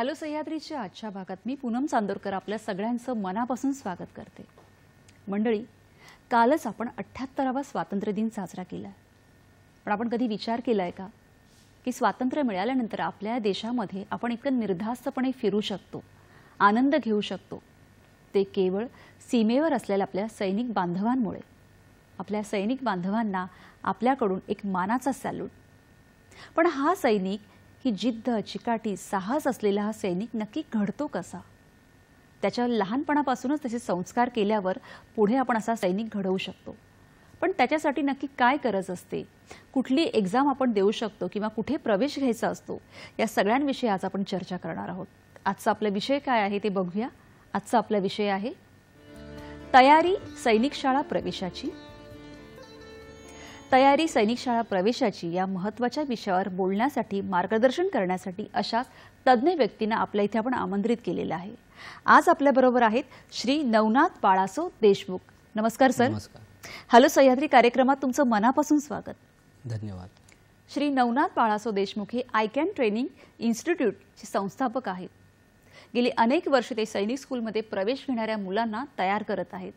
Hello सह्याद्रीच्या आजच्या भागात मी पूनम चांदोरकर आपल्या सगळ्यांचं मनापासून स्वागत करते। मंडळी, कालच आपण 78वा स्वातंत्र्य दिन साजरा केला। पण आपण कधी विचार केलाय का की स्वातंत्र्य मिळाल्यानंतर आपल्या देशामध्ये आपण इतकं निर्धास्तपणे फिरू शकतो, आनंद घेऊ शकतो, ते केवळ सीमेवर असलेल्या आपल्या सैनिक बांधवांमुळे। आपल्या सैनिक बांधवांना आपल्याकडून एक मानाचा सॅल्यूट। पण हा सैनिक, ही जिद्द, चिकाटी, साहस असलेला हा सैनिक नक्की घडतो कसा? त्याच्या लहानपणापासूनच त्याचे संस्कार केल्यावर पुढे आपण असा सैनिक घडवू शकतो। पण त्याच्यासाठी नक्की काय गरज असते, कुठली एक्झाम आपण देऊ शकतो किंवा कुठे प्रवेश घ्यायचा असतो, या सगळ्यांविषयी आज आपण चर्चा करणार आहोत। आजचा आपला विषय काय आहे ते बघूया। आजचा आपला विषय आहे तयारी सैनिक शाळा प्रवेशाची। तयारी सैनिक शाळा प्रवेशाची या महत्त्वाच्या विषयावर बोलण्यासाठी, मार्गदर्शन करण्यासाठी अशा तज्ञ व्यक्तींना आपल्या इथे आपण आमंत्रित केलेलं आहे। आज आपल्या बरोबर आहेत श्री नवनाथ बाळासो देशमुख। नमस्कार सर। नमस्कार। हॅलो सह्याद्री कार्यक्रमात तुमचं मनापासून स्वागत। धन्यवाद। श्री नवनाथ बाळासो देशमुख हे आयकॅन ट्रेनिंग इन्स्टिट्यूटचे संस्थापक आहेत। गेली अनेक वर्षे ते सैनिक स्कूलमध्ये प्रवेश घेणाऱ्या मुलांना तयार करत आहेत।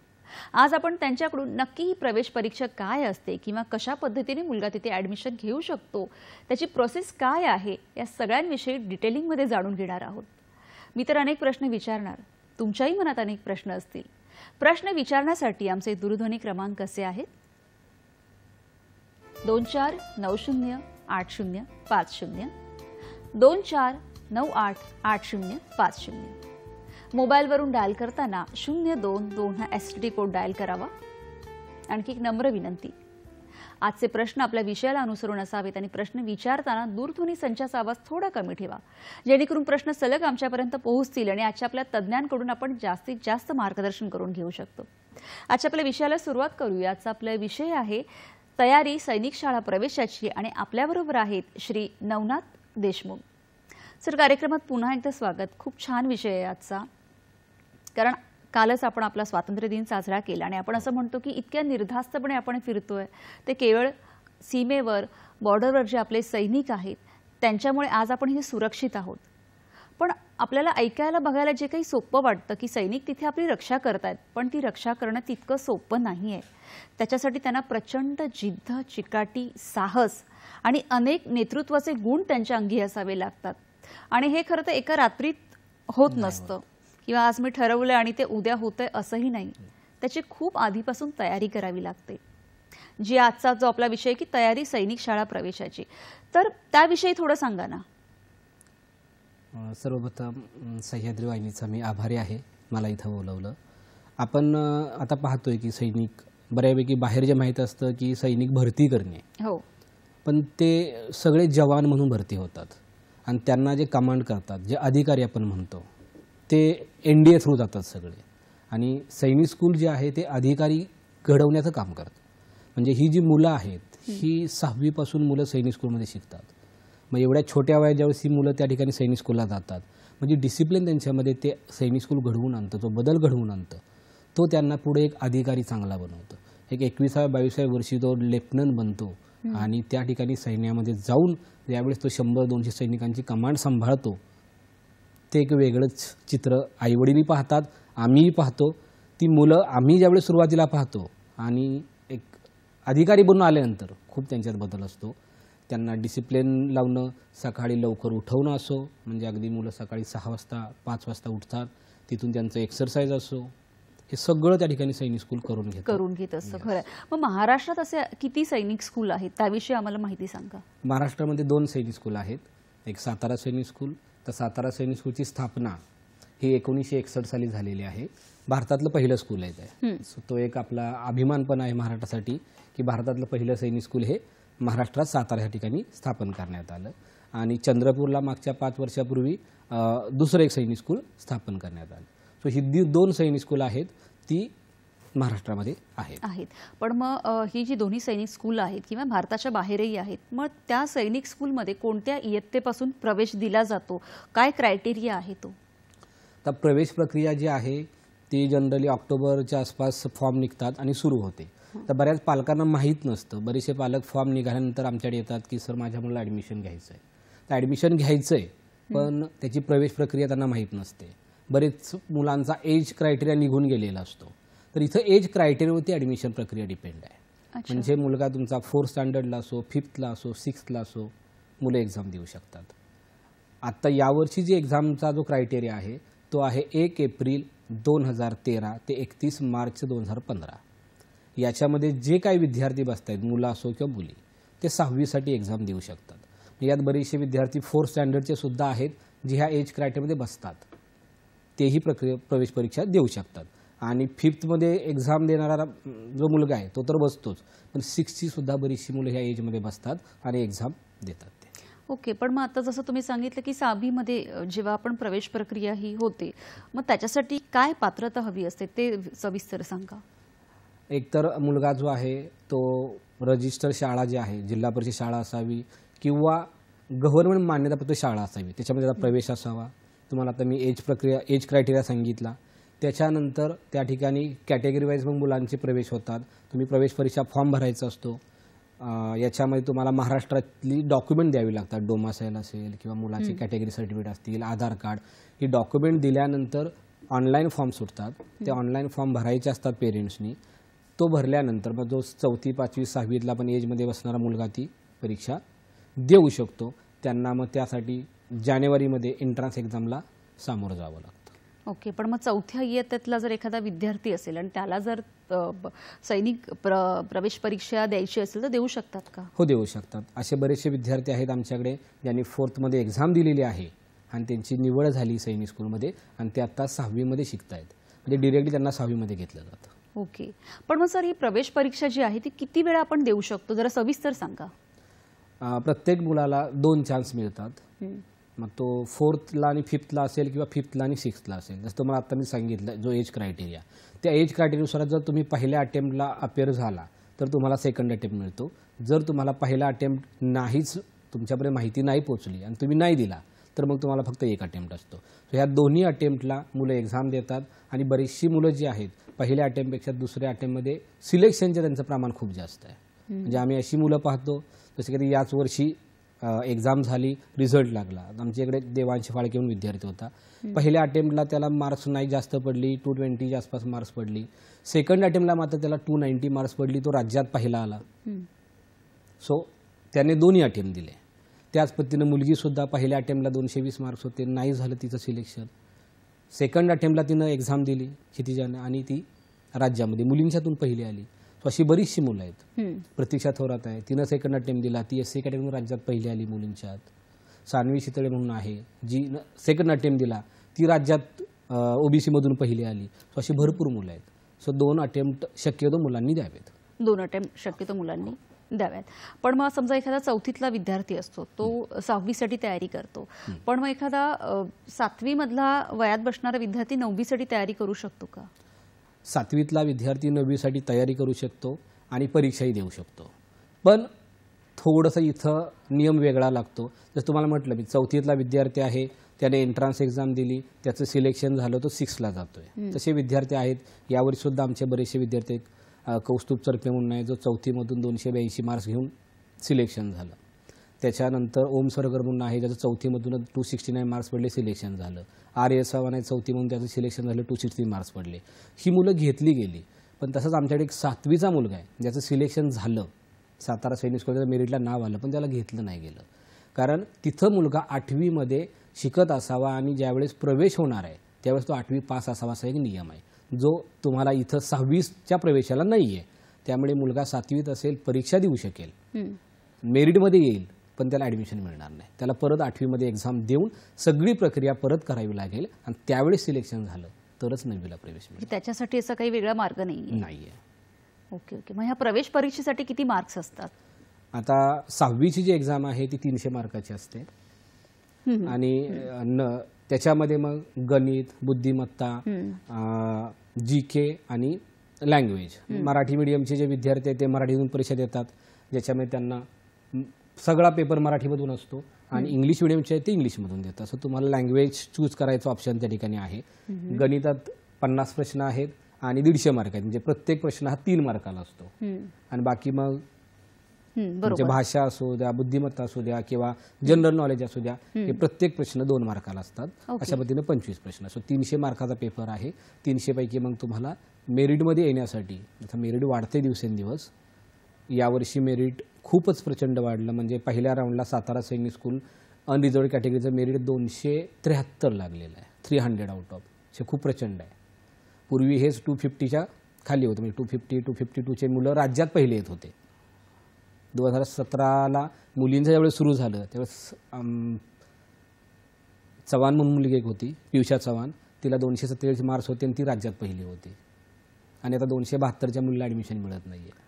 आज आपण त्यांच्याकडून नक्की ही प्रवेश परीक्षा काय असते किंवा कशा पद्धतीने मुलगा तिथे ॲडमिशन घेऊ शकतो, त्याची प्रोसेस काय आहे, या सगळ्यांविषयी डिटेलिंगमध्ये जाणून घेणार आहोत। मी तर अनेक प्रश्न विचारणार, तुमच्याही मनात अनेक प्रश्न असतील। प्रश्न विचारण्यासाठी आमचे दूरध्वनी क्रमांक असे आहेत 24908050 24988050। मोबाईलवरून डायल करताना 022 हा एसटीडी कोड डायल करावा। आणखी एक नम्र विनंती, आजचे प्रश्न आपल्या विषयाला अनुसरून असावेत आणि प्रश्न विचारताना दूरध्वनी संचाचा आवाज थोडा कमी ठेवा, जेणेकरून प्रश्न सलग आमच्यापर्यंत पोहोचतील आणि आजच्या आपल्या तज्ञांकडून आपण जास्तीत जास्त मार्गदर्शन करून घेऊ शकतो। आजच्या आपल्या विषयाला सुरुवात करूया। आजचा आपला विषय आहे तयारी सैनिक शाळा प्रवेशाची आणि आपल्याबरोबर आहेत श्री नवनाथ देशमुख। सर, कार्यक्रमात पुन्हा एकदा स्वागत। खूप छान विषय आहे आजचा, कारण कालच आपण आपला स्वातंत्र्य दिन साजरा केला आणि आपण असं म्हणतो की इतक्या निर्धास्तपणे आपण फिरतोय, ते केवळ सीमेवर, बॉर्डरवर जे आपले सैनिक आहेत त्यांच्यामुळे आज आपण हे सुरक्षित आहोत। पण आपल्याला ऐकायला बघायला जे काही सोपं वाटतं की सैनिक तिथे आपली रक्षा करतायत, पण ती रक्षा करणं तितकं सोपं नाहीये। त्याच्यासाठी त्यांना प्रचंड जिद्द, चिकाटी, साहस आणि अनेक नेतृत्वाचे गुण त्यांच्या अंगी असावे लागतात। आणि हे खरं तर एका रात्रीत होत नसतं किंवा आज मी ठरवलं आणि ते उद्या होतंय असंही नाही। त्याची खूप आधीपासून तयारी करावी लागते, जी आजचा जो आपला विषय की तयारी सैनिक शाळा प्रवेशाची। तर त्याविषयी थोडं सांगा ना। सर्वप्रथम सह्याद्री वाहिनीचा मी आभारी आहे, मला इथं बोलवलं। आपण आता पाहतोय की सैनिक बऱ्यापैकी बाहेर जे माहीत असतं की सैनिक भरती करणे, हो, पण ते सगळे जवान म्हणून भरती होतात आणि त्यांना जे कमांड करतात, जे अधिकारी आपण म्हणतो, ते एनडीए थ्रू जातात सगळे। आणि सैनिक स्कूल जे आहे ते अधिकारी घडवण्याचं काम करतं। म्हणजे ही जी मुलं आहेत, ही 6वी पासून मुलं सैनिक स्कूलमध्ये शिकतात। मग एवढ्या छोट्या वयात ज्यावेळेस ही मुलं त्या ठिकाणी सैनिक स्कूलला जातात, म्हणजे डिसिप्लिन त्यांच्यामध्ये ते सैनिक स्कूल घडवून आणतं, जो बदल घडवून आणतं, तो त्यांना पुढे एक अधिकारी चांगला बनवतं। एक 21व्या-22व्या वर्षी तो लेफ्टनंट बनतो आणि त्या ठिकाणी सैन्यामध्ये जाऊन ज्यावेळेस तो 100-200 सैनिकांची कमांड सांभाळतो, ते एक वेगळंच चित्र आईवडीलही पाहतात, आम्हीही पाहतो। ती मुलं आम्ही ज्यावेळेस सुरुवातीला पाहतो आणि एक अधिकारी बनून आल्यानंतर खूप त्यांच्यात बदल असतो। त्यांना डिसिप्लिन लावणं, सकाळी लवकर उठवणं असो, म्हणजे अगदी मुलं सकाळी 6 वाजता 5 वाजता उठतात, तिथून त्यांचं एक्सरसाइज असो, हे सगळं त्या ठिकाणी सैनिक स्कूल करून घेत असतं। खरं। मग महाराष्ट्रात असे किती सैनिक स्कूल आहेत, त्याविषयी आम्हाला माहिती सांगा। महाराष्ट्रामध्ये 2 सैनिक स्कूल आहेत, एक सातारा सैनिक स्कूल। तर सातारा सैनिक स्कूलची स्थापना ही 1961 साली झालेली आहे। भारतातलं पहिलं स्कूल आहे ते। तो एक आपला अभिमान पण आहे महाराष्ट्रासाठी की भारतातलं पहिलं सैनिक स्कूल हे महाराष्ट्रात सातारा या ठिकाणी स्थापन करण्यात आलं। आणि चंद्रपूरला मागच्या 5 वर्षापूर्वी दुसरं एक सैनिक स्कूल स्थापन करण्यात आलं। सो ही 2 सैनिक स्कूल आहेत, ती महाराष्ट्रामध्ये आहेत। पण मग ही जी दोन्ही सैनिक स्कूल आहेत किंवा भारताच्या बाहेरही आहेत, मग त्या सैनिक स्कूलमध्ये कोणत्या इयत्तेपासून प्रवेश दिला जातो, काय क्रायटेरिया आहे तो? तर प्रवेश प्रक्रिया जी आहे ती जनरली ऑक्टोबरच्या आसपास फॉर्म निघतात आणि सुरू होते। तर बऱ्याच पालकांना माहीत नसतं, बरेचसे पालक फॉर्म निघाल्यानंतर आमच्याकडे येतात की सर माझ्या मुलाला ॲडमिशन घ्यायचं आहे। तर ॲडमिशन घ्यायचं आहे पण त्याची प्रवेश प्रक्रिया त्यांना माहीत नसते. बरेच मुलांचा एज क्रायटेरिया निघून गेलेला असतो. तर इथं एज क्रायटेरियावरती ॲडमिशन प्रक्रिया डिपेंड आहे. म्हणजे मुलगा तुमचा 4th स्टँडर्डला असो, 5thला असो, 6thला असो, मुलं एक्झाम देऊ शकतात. आत्ता यावर्षी जी एक्झामचा जो क्रायटेरिया आहे तो आहे 1 एप्रिल 2013 ते 31 मार्च 2015. याच्यामध्ये जे काही विद्यार्थी बसत आहेत, मुलं असो किंवा मुली, ते 6वीसाठी एक्झाम देऊ शकतात. यात बरेचसे विद्यार्थी 4th स्टँडर्डचे सुद्धा आहेत जे ह्या एज क्रायटेरियामध्ये बसतात. तेही प्रवेश परीक्षा देऊ शकतात. आणि 5thमध्ये एक्झाम देणारा जो मुलगा आहे तो तर बसतोच, पण 6ची सुद्धा बरीचशी मुलं ह्या एजमध्ये बसतात आणि एक्झाम देतात. ओके, पण मग आता जसं तुम्ही सांगितलं की 6वीमध्ये जेव्हा आपण प्रवेश प्रक्रिया ही होते, मग त्याच्यासाठी काय पात्रता हवी असते ते सविस्तर सांगा. एकतर मुलगा जो आहे तो रजिस्टर शाळा जी आहे, जिल्हा परिषद शाळा असावी किंवा गव्हर्नमेंट मान्यताप्राप्त शाळा असावी, त्याच्यामध्ये त्याचा प्रवेश असावा. तुम्हाला आता मी एज क्रायटेरिया सांगितला. त्याच्यानंतर त्या ठिकाणी कॅटेगरी वाईज मग मुलांचे प्रवेश होतात. तुम्ही प्रवेश परीक्षा फॉर्म भरायचा असतो. याच्यामध्ये तुम्हाला महाराष्ट्रातली डॉक्युमेंट द्यावी लागतात. डोमासाईल असेल किंवा मुलाचे कॅटेगरी सर्टिफिकेट असतील, आधार कार्ड, ही डॉक्युमेंट दिल्यानंतर ऑनलाईन फॉर्म सुटतात. ते ऑनलाईन फॉर्म भरायचे असतात पेरेंट्सनी. तो भरल्यानंतर मग जो 4थी 5वी 6वीतला पण एजमध्ये बसणारा मुलगा ती परीक्षा देऊ शकतो. त्यांना मग त्यासाठी जानेवारीमध्ये एंट्रन्स एक्झामला सामोरं जावं लागतं. ओके, पण मग 4थ्या इयत्तेतला जर एखादा विद्यार्थी असेल आणि त्याला जर सैनिक प्रवेश परीक्षा द्यायची असेल तर देऊ शकतात का? हो, देऊ शकतात. असे बरेचसे विद्यार्थी आहेत आमच्याकडे ज्यांनी 4thमध्ये एक्झाम दिलेली आहे आणि त्यांची निवड झाली सैनिक स्कूलमध्ये आणि ते आता 6वीमध्ये शिकतायत. म्हणजे डिरेक्टली त्यांना 6वीमध्ये घेतलं जातं. ओके, पण मग सर ही प्रवेश परीक्षा जी आहे ती किती वेळा आपण देऊ शकतो, जरा सविस्तर सांगा. प्रत्येक मुलाला 2 चान्स मिळतात. मग तो 4thला आणि 5thला असेल किंवा 5thला आणि 6thला असेल. जसं तुम्हाला आता मी सांगितलं जो एज क्रायटेरिया, त्या एज क्रायटेरियानुसार जर तुम्ही पहिल्या अटेम्प्टला अपेअर झाला तर तुम्हाला सेकंड अटेम्प्ट मिळतो. जर तुम्हाला पहिला अटेम्प्ट नाहीच, तुमच्यापर्यंत माहिती नाही पोहोचली आणि तुम्ही नाही दिला तर मग तुम्हाला फक्त 1 अटेम्प्ट असतो. सो ह्या दोन्ही अटेम्प्टला मुलं एक्झाम देतात आणि बरीचशी मुलं जी आहेत पहिल्या अटेम्प्टपेक्षा दुसऱ्या अटेम्प्टमध्ये सिलेक्शनचे त्यांचं प्रमाण खूप जास्त आहे. म्हणजे आम्ही अशी मुलं पाहतो, जसं की याच वर्षी एक्झाम झाली, रिझल्ट लागला. आमच्याकडे देवांश फाळके म्हणून विद्यार्थी होता. पहिल्या अटेम्प्टला त्याला मार्क्स नाही जास्त पडली, 220च्या आसपास मार्क्स पडली. सेकंड अटेम्प्टला मात्र त्याला 290 मार्क्स पडली. तो राज्यात पहिला आला. सो त्याने दोन्ही अटेम्प्ट दिले. त्याच पद्धतीनं मुलगीसुद्धा पहिल्या अटेम्प्टला 220 मार्क्स होते, नाही झालं तिचं सिलेक्शन. सेकंड अटेम्प्टला तिनं एक्झाम दिली क्षितिजानं आणि ती राज्यामध्ये मुलींच्यातून पहिली आली. सो अशी बरीचशी मुलं आहेत. प्रतीक्षा थोरात आहे, तिनं सेकंड अटेम्प्ट दिला, ती SC कॅटेगरीमध्ये राज्यात पहिली आली मुलींच्यात. सान्वी शितळे म्हणून आहे जी सेकंड अटेम्प्ट दिला, ती राज्यात OBC मधून पहिली आली. सो अशी भरपूर मुलं आहेत. सो 2 अटेम्प्ट शक्यतो मुलांनी द्यावेत. 2 अटेम्प्ट शक्यतो मुलांनी द्याव्यात. पण मग समजा एखादा 4थीतला विद्यार्थी असतो, तो 6वीसाठी तयारी करतो, पण मग एखादा 7वीमधला वयात बसणारा विद्यार्थी 9वीसाठी तयारी करू शकतो का? 7वीतला विद्यार्थी 9वीसाठी तयारी करू शकतो आणि परीक्षाही देऊ शकतो. पण थोडंसं इथं नियम वेगळा लागतो. जसं तुम्हाला म्हटलं मी 4थीतला विद्यार्थी आहे, त्याने एंट्रन्स एक्झाम दिली, त्याचं सिलेक्शन झालं, तो 6ला जातोय. तसे विद्यार्थी आहेत. यावर्षीसुद्धा आमचे बरेचसे विद्यार्थी आहेत. कौस्तुभ चरपे म्हणून आहे जो 4थीमधून 282 मार्क्स घेऊन सिलेक्शन झालं. त्याच्यानंतर ओम सरगर म्हणून आहे ज्याचं 4थीमधून 269 मार्क्स पडले, सिलेक्शन झालं. RS चव्हाण आहे 4थीमधून त्याचं सिलेक्शन झालं, 260 मार्क्स पडले. ही मुलं घेतली गेली. पण तसंच आमच्याकडे एक 7वीचा मुलगा आहे ज्याचं सिलेक्शन झालं, सातारा सैनिक स्कूलच्या मेरिटला नाव आलं, पण त्याला घेतलं नाही गेलं. कारण तिथं मुलगा 8वीमध्ये शिकत असावा आणि ज्यावेळेस प्रवेश होणार आहे त्यावेळेस तो 8वी पास असावा असा एक नियम आहे, जो तुम्हाला इथं 6वीच्या प्रवेशाला नाही आहे. त्यामुळे मुलगा 7वीत असेल, परीक्षा देऊ शकेल, मेरिटमध्ये येईल, पण त्याला ॲडमिशन मिळणार नाही. त्याला परत 8वीमध्ये एक्झाम देऊन सगळी प्रक्रिया परत करावी लागेल आणि त्यावेळेस सिलेक्शन झालं तरच 9वीला प्रवेश मिळेल. त्याच्यासाठी असा काही वेगळा मार्ग नाही आहे. Okay okay. मग ह्या प्रवेश परीक्षेसाठी किती मार्क्स असतात? आता 6वीची जी एक्झाम आहे ती 300 मार्काची असते आणि त्याच्यामध्ये मग गणित, बुद्धिमत्ता, GK आणि लँग्वेज. मराठी मीडियमचे जे विद्यार्थी आहेत ते मराठीतून परीक्षा देतात, ज्याच्यामध्ये त्यांना सगळा पेपर मराठीमधून असतो आणि इंग्लिश मीडियमचे आहेत ते इंग्लिशमधून देतात. असं तुम्हाला लँग्वेज चूज करायचं ऑप्शन त्या ठिकाणी आहे. गणितात 50 प्रश्न आहेत आणि 150 मार्क आहेत. म्हणजे प्रत्येक प्रश्न हा 3 मार्काला असतो आणि बाकी मग म्हणजे बरोबर. भाषा असू द्या, बुद्धिमत्ता असू द्या किंवा जनरल नॉलेज असू द्या, हे प्रत्येक प्रश्न 2 मार्काला असतात. ओके. अशा पद्धतीने 25 प्रश्न. सो 300 मार्काचा पेपर आहे. 300 पैकी मग तुम्हाला मेरिटमध्ये येण्यासाठी, आता मेरिट वाढते दिवसेंदिवस, यावर्षी मेरिट खूपच प्रचंड वाढलं. म्हणजे पहिल्या राऊंडला सातारा सैनिक स्कूल अनरिझर्व कॅटेगरीचं मेरिट 273 लागलेलं आहे. 300 आउट ऑफ. हे खूप प्रचंड आहे. पूर्वी हेच 250च्या खाली होतं. म्हणजे 250, 252चे मुलं राज्यात पहिले येत होते. 2017ला मुलींचं ज्यावेळेस सुरू झालं त्यावेळेस चव्हाण म्हणून मुलगी एक होती, पियुषा चव्हाण, तिला 247 मार्क्स होते आणि ती राज्यात पहिली होती. आणि आता 272च्या मुलीला ॲडमिशन मिळत नाही आहे.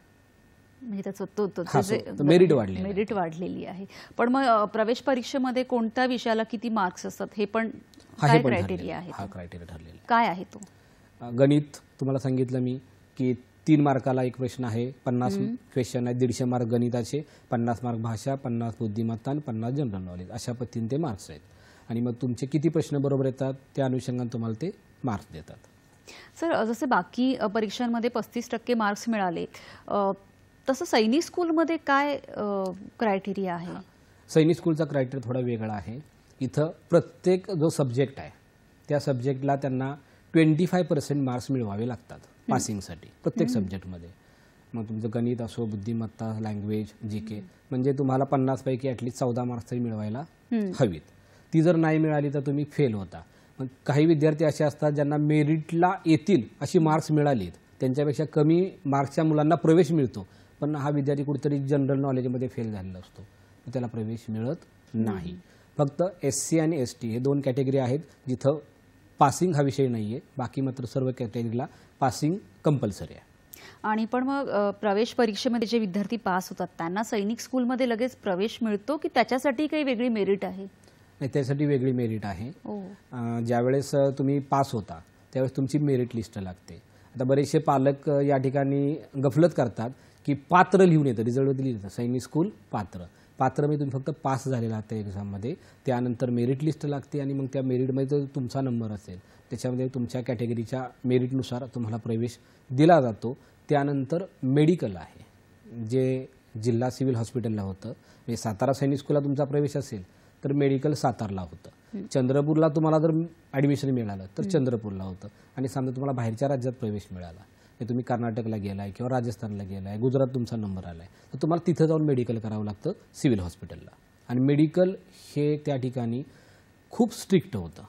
म्हणजे त्याचं मेरिट वाढलेलं आहे. मेरिट वाढलेली आहे. पण मग प्रवेश परीक्षेमध्ये कोणत्या विषयाला किती मार्क्स असतात हे पण काय क्रायटेरिया आहे? हा क्रायटेरिया ठरलेला काय आहे तो? गणित तुम्हाला सांगितलं मी की 3 मार्काला एक प्रश्न आहे. 50 क्वेश्चन आहेत. 150 मार्क गणिताचे, 50 मार्क भाषा, 50 बुद्धिमत्ता आणि 50 जनरल नॉलेज. अशा पद्धतीने ते मार्क्स आहेत. आणि मग तुमचे किती प्रश्न बरोबर येतात त्या अनुषंगाने तुम्हाला ते मार्क्स देतात. सर, जसे बाकी परीक्षांमध्ये 35% मार्क्स मिळाले, तसं सैनिक स्कूलमध्ये काय क्रायटेरिया आहे? सैनिक स्कूलचा क्रायटेरिया थोडा वेगळा आहे. इथं प्रत्येक जो सब्जेक्ट आहे त्या सब्जेक्टला त्यांना 25% मार्क्स मिळवावे लागतात पासिंगसाठी, प्रत्येक सब्जेक्टमध्ये. मग तुमचं गणित असो, बुद्धिमत्ता, लँग्वेज, GK, म्हणजे तुम्हाला 50 पैकी ॲटलीस्ट 14 मार्क्स तरी मिळवायला हवीत. ती जर नाही मिळाली तर तुम्ही फेल होता. मग काही विद्यार्थी असे असतात ज्यांना मेरिटला येतील अशी मार्क्स मिळालीत, त्यांच्यापेक्षा कमी मार्क्सच्या मुलांना प्रवेश मिळतो, पण हा विद्यार्थी कुठेतरी जनरल नॉलेजमध्ये फेल झालेला असतो, तर त्याला प्रवेश मिळत नाही. फक्त SC आणि ST हे 2 कॅटेगरी आहेत जिथं पासिंग हा विषय नाही आहे. बाकी मात्र सर्व कॅटेगरीला पासिंग कंपल्सरी आहे. आणि पण मग प्रवेश परीक्षेमध्ये जे विद्यार्थी पास होतात त्यांना सैनिक स्कूलमध्ये लगेच प्रवेश मिळतो की त्याच्यासाठी काही वेगळी मेरिट आहे? नाही, त्यासाठी वेगळी मेरिट आहे. ज्यावेळेस तुम्ही पास होता त्यावेळेस तुमची मेरिट लिस्ट लागते. आता बरेचसे पालक या ठिकाणी गफलत करतात की पात्र लिहून येतं, रिझल्टमध्ये लिहिलं सैनिक स्कूल पात्र. पात्रमध्ये तुम्ही फक्त पास झालेला आहात त्या एक्झाममध्ये, त्यानंतर मेरिट लिस्ट लागते आणि मग त्या मेरिटमध्ये जो तुमचा नंबर असेल त्याच्यामध्ये तुमच्या कॅटेगरीच्या मेरिटनुसार तुम्हाला प्रवेश दिला जातो. त्यानंतर मेडिकल आहे जे जिल्हा सिव्हिल हॉस्पिटलला होतं. म्हणजे सातारा सैनिक स्कूलला तुमचा प्रवेश असेल तर मेडिकल सातारला होतं. चंद्रपूरला तुम्हाला जर ॲडमिशन मिळालं तर चंद्रपूरला होतं. आणि समजा तुम्हाला बाहेरच्या राज्यात प्रवेश मिळाला, तुम्ही कर्नाटकला गेलाय किंवा राजस्थानला गेलाय, गुजरात तुमचा नंबर आलाय, तर तुम्हाला तिथं जाऊन मेडिकल करावं लागतं सिव्हिल हॉस्पिटलला. आणि मेडिकल हे त्या ठिकाणी खूप स्ट्रिक्ट होतं.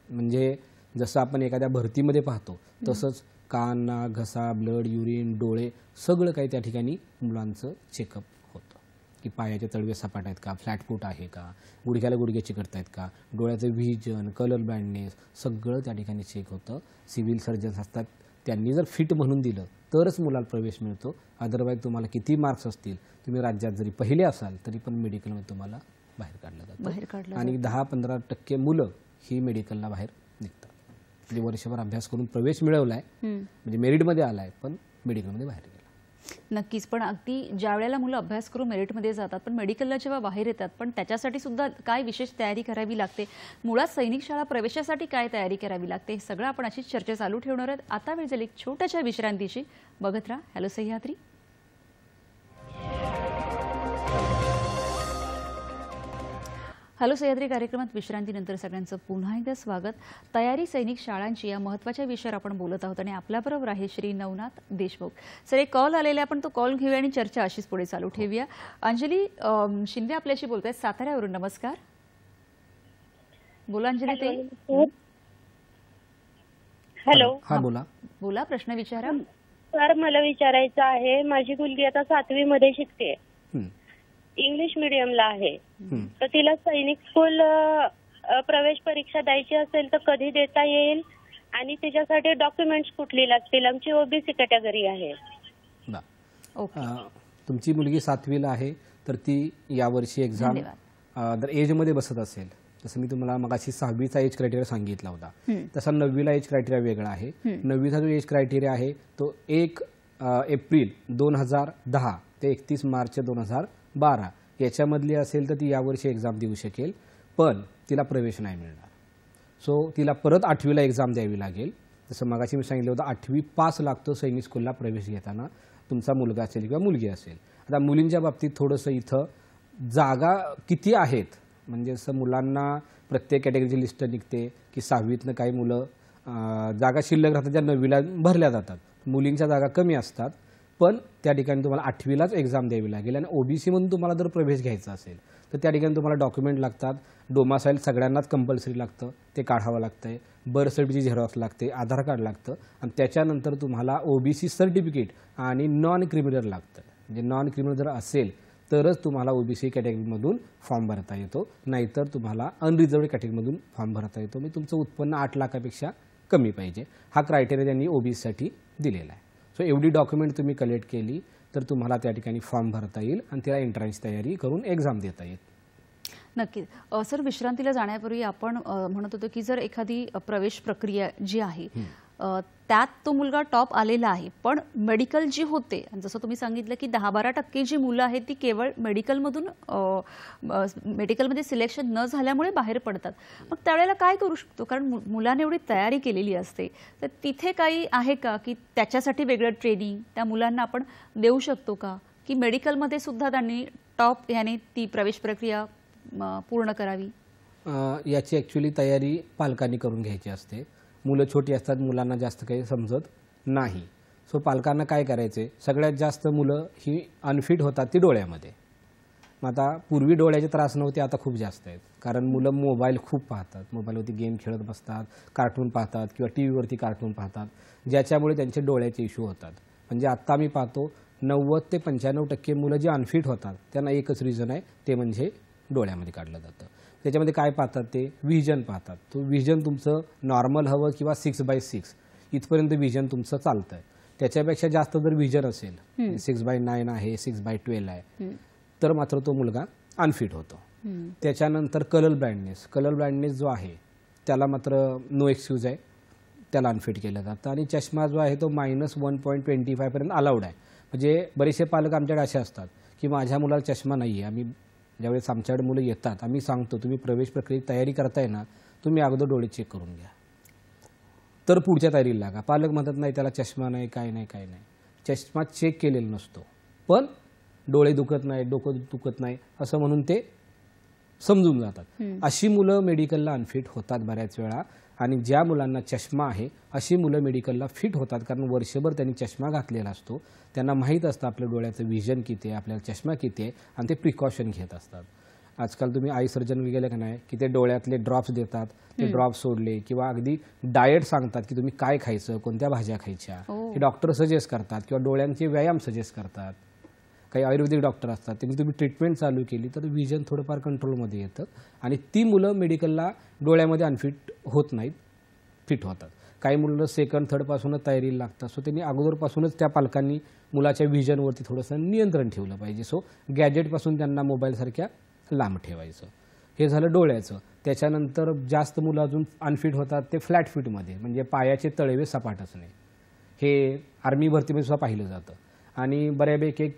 म्हणजे जसं आपण एखाद्या भरतीमध्ये पाहतो तसंच कान, नाक, घसा, ब्लड, युरिन, डोळे सगळं काही त्या ठिकाणी मुलांचं चेकअप होतं. की पायाचे तळवे सपाट आहेत का, फ्लॅट फूट आहे का, गुडघ्याला गुडघे चिकटत आहेत का, डोळ्याचं व्हिजन, कलर ब्लाइंडनेस सगळं त्या ठिकाणी चेक होतं. सिव्हिल सर्जन्स असतात, त्यांनी जर फिट म्हणून दिलं तरच मुलाला प्रवेश मिळतो. अदरवाईज तुम्हाला किती मार्क्स असतील, तुम्ही राज्यात जरी पहिले असाल तरी पण मेडिकलमध्ये तुम्हाला बाहेर काढलं जातं. आणि 10-15% मुलं ही मेडिकलला बाहेर निघतात. म्हणजे वर्षभर अभ्यास करून प्रवेश मिळवलाय, म्हणजे मेरिटमध्ये आलाय, पण मेडिकलमध्ये बाहेर गेला. नक्कीच. पण अगदी ज्या वेळेला मुलं अभ्यास करून मेरिटमध्ये जातात पण मेडिकलला जेव्हा बाहेर येतात, पण त्याच्यासाठी सुद्धा काय विशेष तयारी करावी लागते, मुळात सैनिक शाळा प्रवेशासाठी काय तयारी करावी लागते, हे सगळं आपण अशीच चर्चा चालू ठेवणार आहोत. आता वेळ झाली एक छोट्याशा विश्रांतीची. बघत राहा हॅलो सह्याद्री. हॅलो सह्याद्री कार्यक्रमात विश्रांतीनंतर सगळ्यांचं पुन्हा एकदा स्वागत. तयारी सैनिक शाळांची या महत्त्वाच्या विषयावर आपण बोलत आहोत आणि आपल्याबरोबर आहे श्री नवनाथ देशमुख सर. एक कॉल आलेला, आपण तो कॉल घेऊया आणि चर्चा अशीच पुढे चालू ठेवूया. अंजली शिंदे आपल्याशी बोलत आहेत साताऱ्यावरून. नमस्कार, बोला अंजली ताई. हॅलो. हा बोला. बोला, प्रश्न विचारा. सर, मला विचारायचं आहे, माझी मुलगी आता 7वी मध्ये शिकते, इंग्लिश मीडियमला आहे, तर तिला सैनिक स्कूल प्रवेश परीक्षा द्यायची असेल तर कधी देता येईल आणि तिच्यासाठी डॉक्युमेंट्स कुठली लागतील? आमची OBC कॅटेगरी आहे. तुमची मुलगी 7वीला आहे तर ती यावर्षी एक्झाम जर एजमध्ये बसत असेल, जसं मी तुम्हाला मगाशी 6वीचा एज क्रायटेरिया सांगितला होता, तसा 9वीला एज क्रायटेरिया वेगळा आहे. 9वीचा जो एज क्रायटेरिया आहे तो 1 एप्रिल 2010 ते 31 मार्च 2012 याच्यामधली असेल तर ती यावर्षी एक्झाम देऊ शकेल, पण तिला प्रवेश नाही मिळणार. सो तिला परत 8वीला एक्झाम द्यावी लागेल जसं मगाशी मी सांगितलं होतं 8वी पास लागतो सैनिक स्कूलला प्रवेश घेताना, तुमचा मुलगा असेल किंवा मुलगी असेल. आता मुलींच्या बाबतीत थोडंसं इथं जागा किती आहेत, म्हणजे असं मुलांना प्रत्येक कॅटेगरीची लिस्ट निघते की 6वीतनं काही मुलं जागा शिल्लक राहतात ज्या 9वीला भरल्या जातात. मुलींच्या जागा कमी असतात, पण त्या ठिकाणी तुम्हाला 8वीलाच एक्झाम द्यावी लागेल. आणि ओबीसीमधून तुम्हाला जर प्रवेश घ्यायचा असेल तर त्या ठिकाणी तुम्हाला डॉक्युमेंट लागतात. डोमासाईल सगळ्यांनाच कंपल्सरी लागतं, ते काढावं लागतंय. बर्थ सर्टिफिकेटची झेरॉक्स लागते, आधार कार्ड लागतं, आणि त्याच्यानंतर तुम्हाला ओबीसी सर्टिफिकेट आणि नॉन क्रिमिनल लागतं. म्हणजे नॉन क्रिमिनल जर असेल तरच तुम्हाला ओबीसी कॅटेगरीमधून फॉर्म भरता येतो, नाहीतर तुम्हाला अनरिझर्वड कॅटेगरीमधून फॉर्म भरता येतो. म्हणजे तुमचं उत्पन्न 8 लाखापेक्षा कमी पाहिजे, हा क्रायटेरिया त्यांनी ओबीसीसाठी दिलेला आहे. सो एवढी डॉक्युमेंट तुम्ही कलेक्ट केली तर तुम्हाला त्या ठिकाणी फॉर्म भरता येईल आणि त्याला एंट्रन्स तयारी करून एक्झाम देता येईल. नक्कीच. सर, विश्रांतीला जाण्यापूर्वी आपण म्हणत होतो की जर एखादी प्रवेश प्रक्रिया जी आहे त्यात तो मुलगा टॉप आलेला आहे, पण मेडिकल जी होते, जसं तुम्ही सांगितलं की 10-12% जी मुलं आहेत ती केवळ मेडिकलमध्ये सिलेक्शन न झाल्यामुळे बाहेर पडतात. मग त्यावेळेला काय करू शकतो? कारण मुलाने एवढी तयारी केलेली असते, तर तिथे काही आहे का की त्याच्यासाठी वेगळं ट्रेनिंग त्या मुलांना आपण देऊ शकतो का, की मेडिकलमध्ये सुद्धा त्यांनी टॉप याने ती प्रवेश प्रक्रिया पूर्ण करावी? याची ॲक्च्युली तयारी पालकांनी करून घ्यायची असते. मुलं छोटी असतात, मुलांना जास्त काही समजत नाही. सो पालकांना काय करायचे, सगळ्यात जास्त मुलं ही अनफिट होतात ती डोळ्यामध्ये. मग आता पूर्वी डोळ्याचे त्रास नव्हते, आता खूप जास्त आहेत. कारण मुलं मोबाईल खूप पाहतात, मोबाईलवरती गेम खेळत बसतात, कार्टून पाहतात किंवा टी व्हीवरती कार्टून पाहतात, ज्याच्यामुळे त्यांचे डोळ्याचे इश्यू होतात. म्हणजे आत्ता आम्ही पाहतो 90 ते 95% मुलं जे अनफिट होतात त्यांना एकच रिझन आहे, ते म्हणजे डोळ्यामध्ये काढलं जातं. त्याच्यामध्ये काय पाहतात, ते व्हिजन पाहतात. तो व्हिजन तुमचं नॉर्मल हवं किंवा 6/6 इथपर्यंत व्हिजन तुमचं चालतंय. त्याच्यापेक्षा जास्त जर व्हिजन असेल, 6/9 आहे, 6/12 आहे, तर मात्र तो मुलगा अनफिट होतो. त्याच्यानंतर कलर ब्लाइंडनेस जो आहे त्याला मात्र नो एक्सक्यूज आहे, त्याला अनफिट केलं जातं. आणि चष्मा जो आहे तो -1.25 पर्यंत अलाउड आहे. म्हणजे बरेचसे पालक आमच्याकडे असे असतात की माझ्या मुलाला चष्मा नाही आहे, आम्ही ज्यावेळेस आमच्याकडे मुलं येतात आम्ही सांगतो तुम्ही प्रवेश प्रक्रियेत तयारी करताय ना, तुम्ही अगोदर डोळे चेक करून घ्या, तर पुढच्या तयारीला लागा. पालक म्हणत नाही त्याला चष्मा नाही, काय नाही. चष्मा चेक केलेला नसतो, पण डोळे दुखत नाही, डोकं दुखत नाही असं म्हणून ते समजून जातात. अशी मुलं मेडिकलला अनफिट होतात बऱ्याच वेळा. आणि ज्या मुलांना चष्मा आहे अशी मुलं मेडिकलला फिट होतात, कारण वर्षभर त्यांनी चष्मा घातलेला असतो, त्यांना माहीत असतं आपल्या डोळ्याचं व्हिजन किती आहे, आपल्याला चष्मा किती आहे, आणि ते प्रिकॉशन घेत असतात. आजकाल तुम्ही आई सर्जन गेले का नाही की ते डोळ्यातले ड्रॉप्स देतात, ते ड्रॉप्स सोडले किंवा अगदी डाएट सांगतात की तुम्ही काय खायचं, कोणत्या भाज्या खायच्या, हे डॉक्टर सजेस्ट करतात, किंवा डोळ्यांचे व्यायाम सजेस्ट करतात. काही आयुर्वेदिक डॉक्टर असतात, त्यांनी तुम्ही ट्रीटमेंट चालू केली तर व्हिजन थोडंफार कंट्रोलमध्ये येतं, आणि ती मुलं मेडिकलला डोळ्यामध्ये अनफिट होत नाहीत, फिट होतात. काही मुलं 2nd, 3rd पासूनच तयारीला लागतात. सो त्यांनी अगोदरपासूनच त्या पालकांनी मुलाच्या व्हिजनवरती थोडंसं नियंत्रण ठेवलं पाहिजे. सो गॅजेटपासून त्यांना मोबाईलसारख्या लांब ठेवायचं. हे झालं डोळ्याचं. त्याच्यानंतर जास्त मुलं अजून अनफिट होतात ते फ्लॅट फिटमध्ये, म्हणजे पायाचे तळवे सपाट असणे. हे आर्मी भरतीमध्ये सुद्धा पाहिलं जातं. आणि बऱ्यापैकी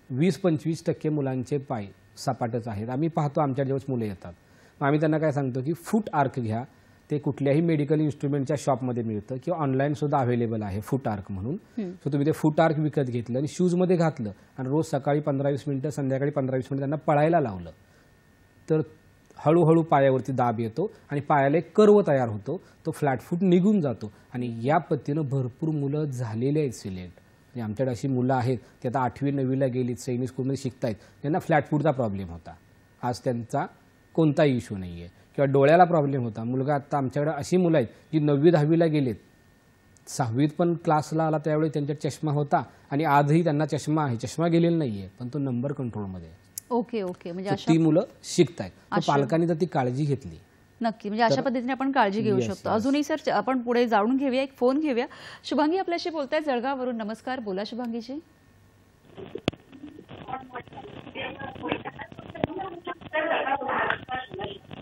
20-25% मुलांचे पाय सपाटच आहेत. आम्ही पाहतो आमच्या जेव्हा मुलं येतात, मग आम्ही त्यांना काय सांगतो की फूट आर्क घ्या. ते कुठल्याही मेडिकल इन्स्ट्रुमेंटच्या शॉपमध्ये मिळतं किंवा ऑनलाईन सुद्धा अवेलेबल आहे फूट आर्क म्हणून. सो तुम्ही ते फूट आर्क विकत घेतलं आणि शूजमध्ये घातलं आणि रोज सकाळी 15-20 मिनिटं, संध्याकाळी 15-20 मिनिटं त्यांना पळायला लावलं, तर हळूहळू पायावरती दाब येतो आणि पायाला एक कर्व तयार होतो, तो फ्लॅट फूट निघून जातो. आणि या पद्धतीनं भरपूर मुलं झालेले आहेत सिलेक्ट. म्हणजे आमच्याकडे अशी मुलं आहेत की आता 8वी 9वीला गेलीत, सैनिक स्कूलमध्ये शिकतायत, त्यांना फ्लॅट फूटचा प्रॉब्लेम होता, आज त्यांचा कोणताही इश्यू नाही आहे. किंवा डोळ्याला प्रॉब्लेम होता. मुलगा आता आमच्याकडे अशी मुलं आहेत जी 9वी 10वीला गेलेत, 6वीत पण क्लासला आला त्यावेळी त्यांच्यात चष्मा होता आणि आजही त्यांना चष्मा आहे, चष्मा गेलेला नाही आहे, पण तो नंबर कंट्रोलमध्ये आहे. ओके. म्हणजे ती मुलं शिकतायत. पालकांनी तर ती काळजी घेतली. नक्की, म्हणजे अशा पद्धतीने आपण काळजी घेऊ शकतो. अजूनही सर आपण पुढे जाणून घेऊया, एक फोन घेऊया. शुभांगी आपल्याशी बोलताय जळगाववरून. नमस्कार, बोला शुभांगीजी.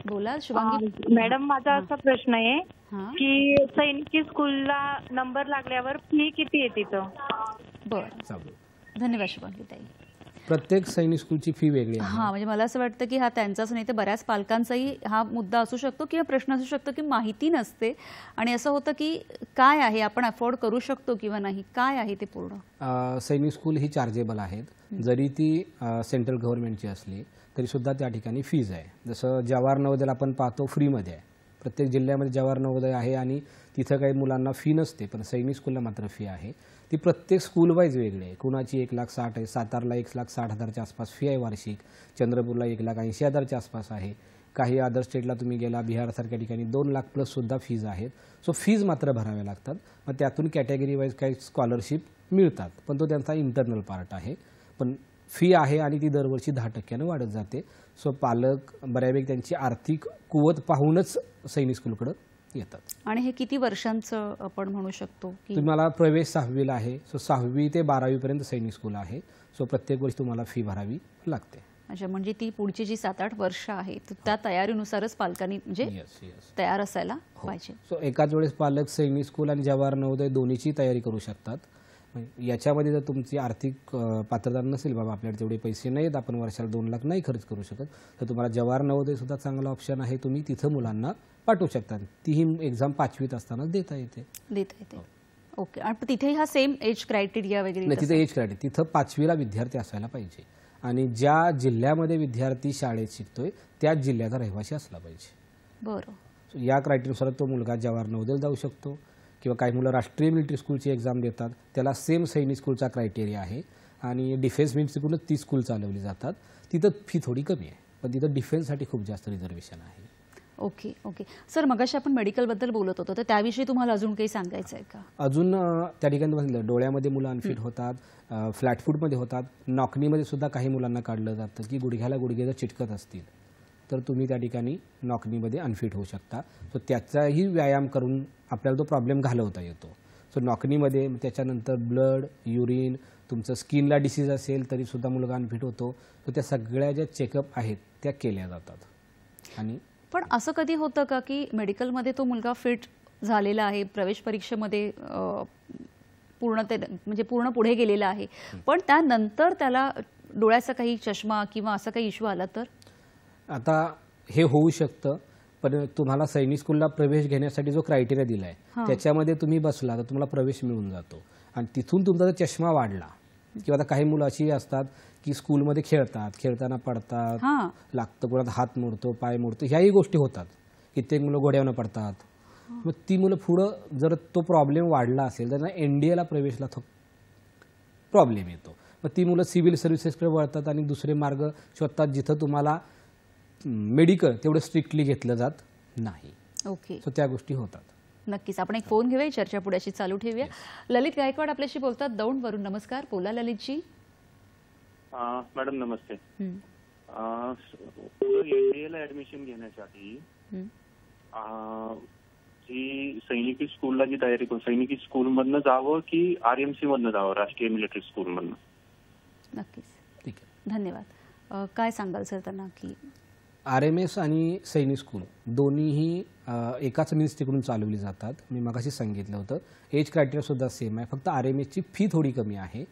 बोला शुभांगी. मॅडम, माझा असा प्रश्न आहे की सैनिकी स्कूलला नंबर लागल्यावर फी किती आहे तिथं? बरं, धन्यवाद शुभांगी ताई. प्रत्येक सैनिक स्कूलची फी वेगळी आहे. हां, म्हणजे मला असं वाटतं की हा त्यांचाच नाही तर बऱ्याच पालकांचाही हा मुद्दा असू शकतो किंवा प्रश्न असू शकतो की माहिती नसते आणि असं होतं की काय आहे, आपण अफोर्ड करू शकतो किंवा नाही, काय आहे ते पूर्ण. सैनिक स्कूल ही चार्जेबल आहेत. जरी ती सेंट्रल गव्हर्नमेंटची असली तरी सुद्धा त्या ठिकाणी फीज आहे. जसं जवाहर नवोदयला आपण पाहतो फ्रीमध्ये आहे. प्रत्येक जिल्ह्यामध्ये जवाहर नवोदय आहे आणि तिथं काही मुलांना फी नसते, पण सैनिक स्कूलला मात्र फी आहे. ती प्रत्येक स्कूल वाईज वेगळी आहे. कुणाची 1,60,000 आहे, सातारला 1,60,000च्या आसपास फी आहे वार्षिक, चंद्रपूरला 1,80,000च्या आसपास आहे. काही अदर स्टेटला तुम्ही गेला, बिहारसारख्या ठिकाणी 2,00,000 प्लस सुद्धा फीज आहेत. सो फीज मात्र भराव्या लागतात. मग त्यातून कॅटेगरी वाईज काही स्कॉलरशिप मिळतात, पण तो त्यांचा इंटरनल पार्ट आहे. पण फी आहे आणि ती दरवर्षी 10% वाढत जाते. सो पालक बऱ्यापैकी त्यांची आर्थिक कुवत पाहूनच सैनिक स्कूलकडे येतात. आणि हे किती वर्षांचं आपण म्हणू शकतो की तुम्हाला प्रवेश 6वीला आहे. सो 6वी ते 12वी पर्यंत सैनिक स्कूल आहे. सो प्रत्येक वर्षी तुम्हाला फी भरावी लागते. अच्छा, म्हणजे ती पुढची जी 7-8 वर्ष आहे त्या तयारीनुसारच पालकांनी म्हणजे तयार असायला पाहिजे. सो एकाच वेळेस पालक सैनिक स्कूल आणि जवाहर नवोदय दोन्हीची तयारी करू शकतात. याच्यामध्ये जर तुमची आर्थिक पात्रता नसेल, बाबा आपल्याकडे तेवढे पैसे नाहीत, आपण वर्षाला 2,00,000 नाही खर्च करू शकत, तर तुम्हाला जवाहर नवोदय सुद्धा चांगला ऑप्शन आहे. तुम्ही तिथं मुलांना पाठवू शकता. तीही एक्झाम 5वीत असताना देता येते. ओके. आणि तिथेही हा सेम एज क्रायटेरिया वगैरे नाही, तिथं एज क्रायटेरिया, तिथं 5वीला विद्यार्थी असायला पाहिजे आणि ज्या जिल्ह्यामध्ये विद्यार्थी शाळेत शिकतोय त्याच जिल्ह्याचा रहिवासी असला पाहिजे. बरं. या क्रायटेरियानुसार तो मुलगा जवाहर नवोदयला जाऊ शकतो. किंवा काही मुलं राष्ट्रीय मिलिटरी स्कूलची एक्झाम देतात, त्याला सेम सैनिक स्कूलचा क्रायटेरिया आहे. आणि डिफेन्स मिलिटरीकडूनच ती स्कूल चालवली जातात. तिथं फी थोडी कमी आहे, पण तिथं डिफेन्ससाठी खूप जास्त रिझर्वेशन आहे. ओके. सर, मगाशी आपण मेडिकलबद्दल बोलत होतो, तर त्याविषयी तुम्हाला अजून काही सांगायचं आहे का? अजून त्या ठिकाणी बघितलं, डोळ्यामध्ये मुलं अनफिट होतात, फ्लॅट फूटमध्ये होतात, नॉकनीमध्ये सुद्धा काही मुलांना काढलं जातं की गुडघ्याला गुडघे जर चिटकत असतील तर तुम्ही त्या ठिकाणी नॉकनीमध्ये अनफिट होऊ शकता. सो त्याचाही व्यायाम करून आपल्याला तो प्रॉब्लेम घालवता येतो. सो नॉकनीमध्ये त्याच्यानंतर ब्लड, युरिन, तुमचं स्किनला डिसीज असेल तरी सुद्धा मुलगा अनफिट होतो. सो त्या सगळ्या ज्या चेकअप आहेत त्या केल्या जातात. आणि पण असं कधी होतं का की मेडिकलमध्ये तो मुलगा फिट झालेला आहे, प्रवेश परीक्षेमध्ये पूर्ण पुढे गेलेला आहे, पण त्यानंतर त्याला डोळ्याचा काही चष्मा किंवा असा काही इश्यू आला तर? आता हे होऊ शकतं, पण तुम्हाला सैनिक स्कूलला प्रवेश घेण्यासाठी जो क्रायटेरिया दिला आहे त्याच्यामध्ये तुम्ही बसला तर तुम्हाला प्रवेश मिळून जातो. आणि तिथून तुमचा जर चष्मा वाढला किंवा आता काही मुलं अशी असतात की स्कूलमध्ये खेळताना पडतात, लागतं, कोणाचा हात मोडतो, पाय मोडतो, ह्याही गोष्टी होतात. कित्येक मुलं घोड्यावरनं पडतात. मग ती मुलं पुढं जर तो प्रॉब्लेम वाढला असेल तर NDAला प्रवेशला प्रॉब्लेम येतो. मग ती मुलं सिव्हिल सर्व्हिसेसकडे वळतात आणि दुसरे मार्ग शोधतात जिथं तुम्हाला मेडिकल तेवढं स्ट्रिक्टली घेतलं जात नाही. ओके. सो त्या गोष्टी होतात. नक्कीच. आपण एक फोन घेऊया, चर्चा पुढे अशी चालू ठेवूया. ललित गायकवाड आपल्याशी बोलतात दौंडवरून. नमस्कार. बोला ललितजी. मॅडम नमस्ते. NDAला ऍडमिशन घेण्यासाठी जी सैनिकी स्कूलला जी तयारी करू, सैनिकी स्कूल मधनं जावं की RMC मधनं जावं, राष्ट्रीय मिलिटरी स्कूल मधनं? नक्कीच. ठीक आहे, धन्यवाद. काय सांगाल सर त्यांना की RMS आणि सैनिक स्कूल दोन्हीही एकाच मिनिस्ट्रीकडून चालवली जातात. मी मगाशी सांगितलं होतं, एज क्रायटेरिया सुद्धा सेम आहे, फक्त RMSची फी थोडी कमी आहे.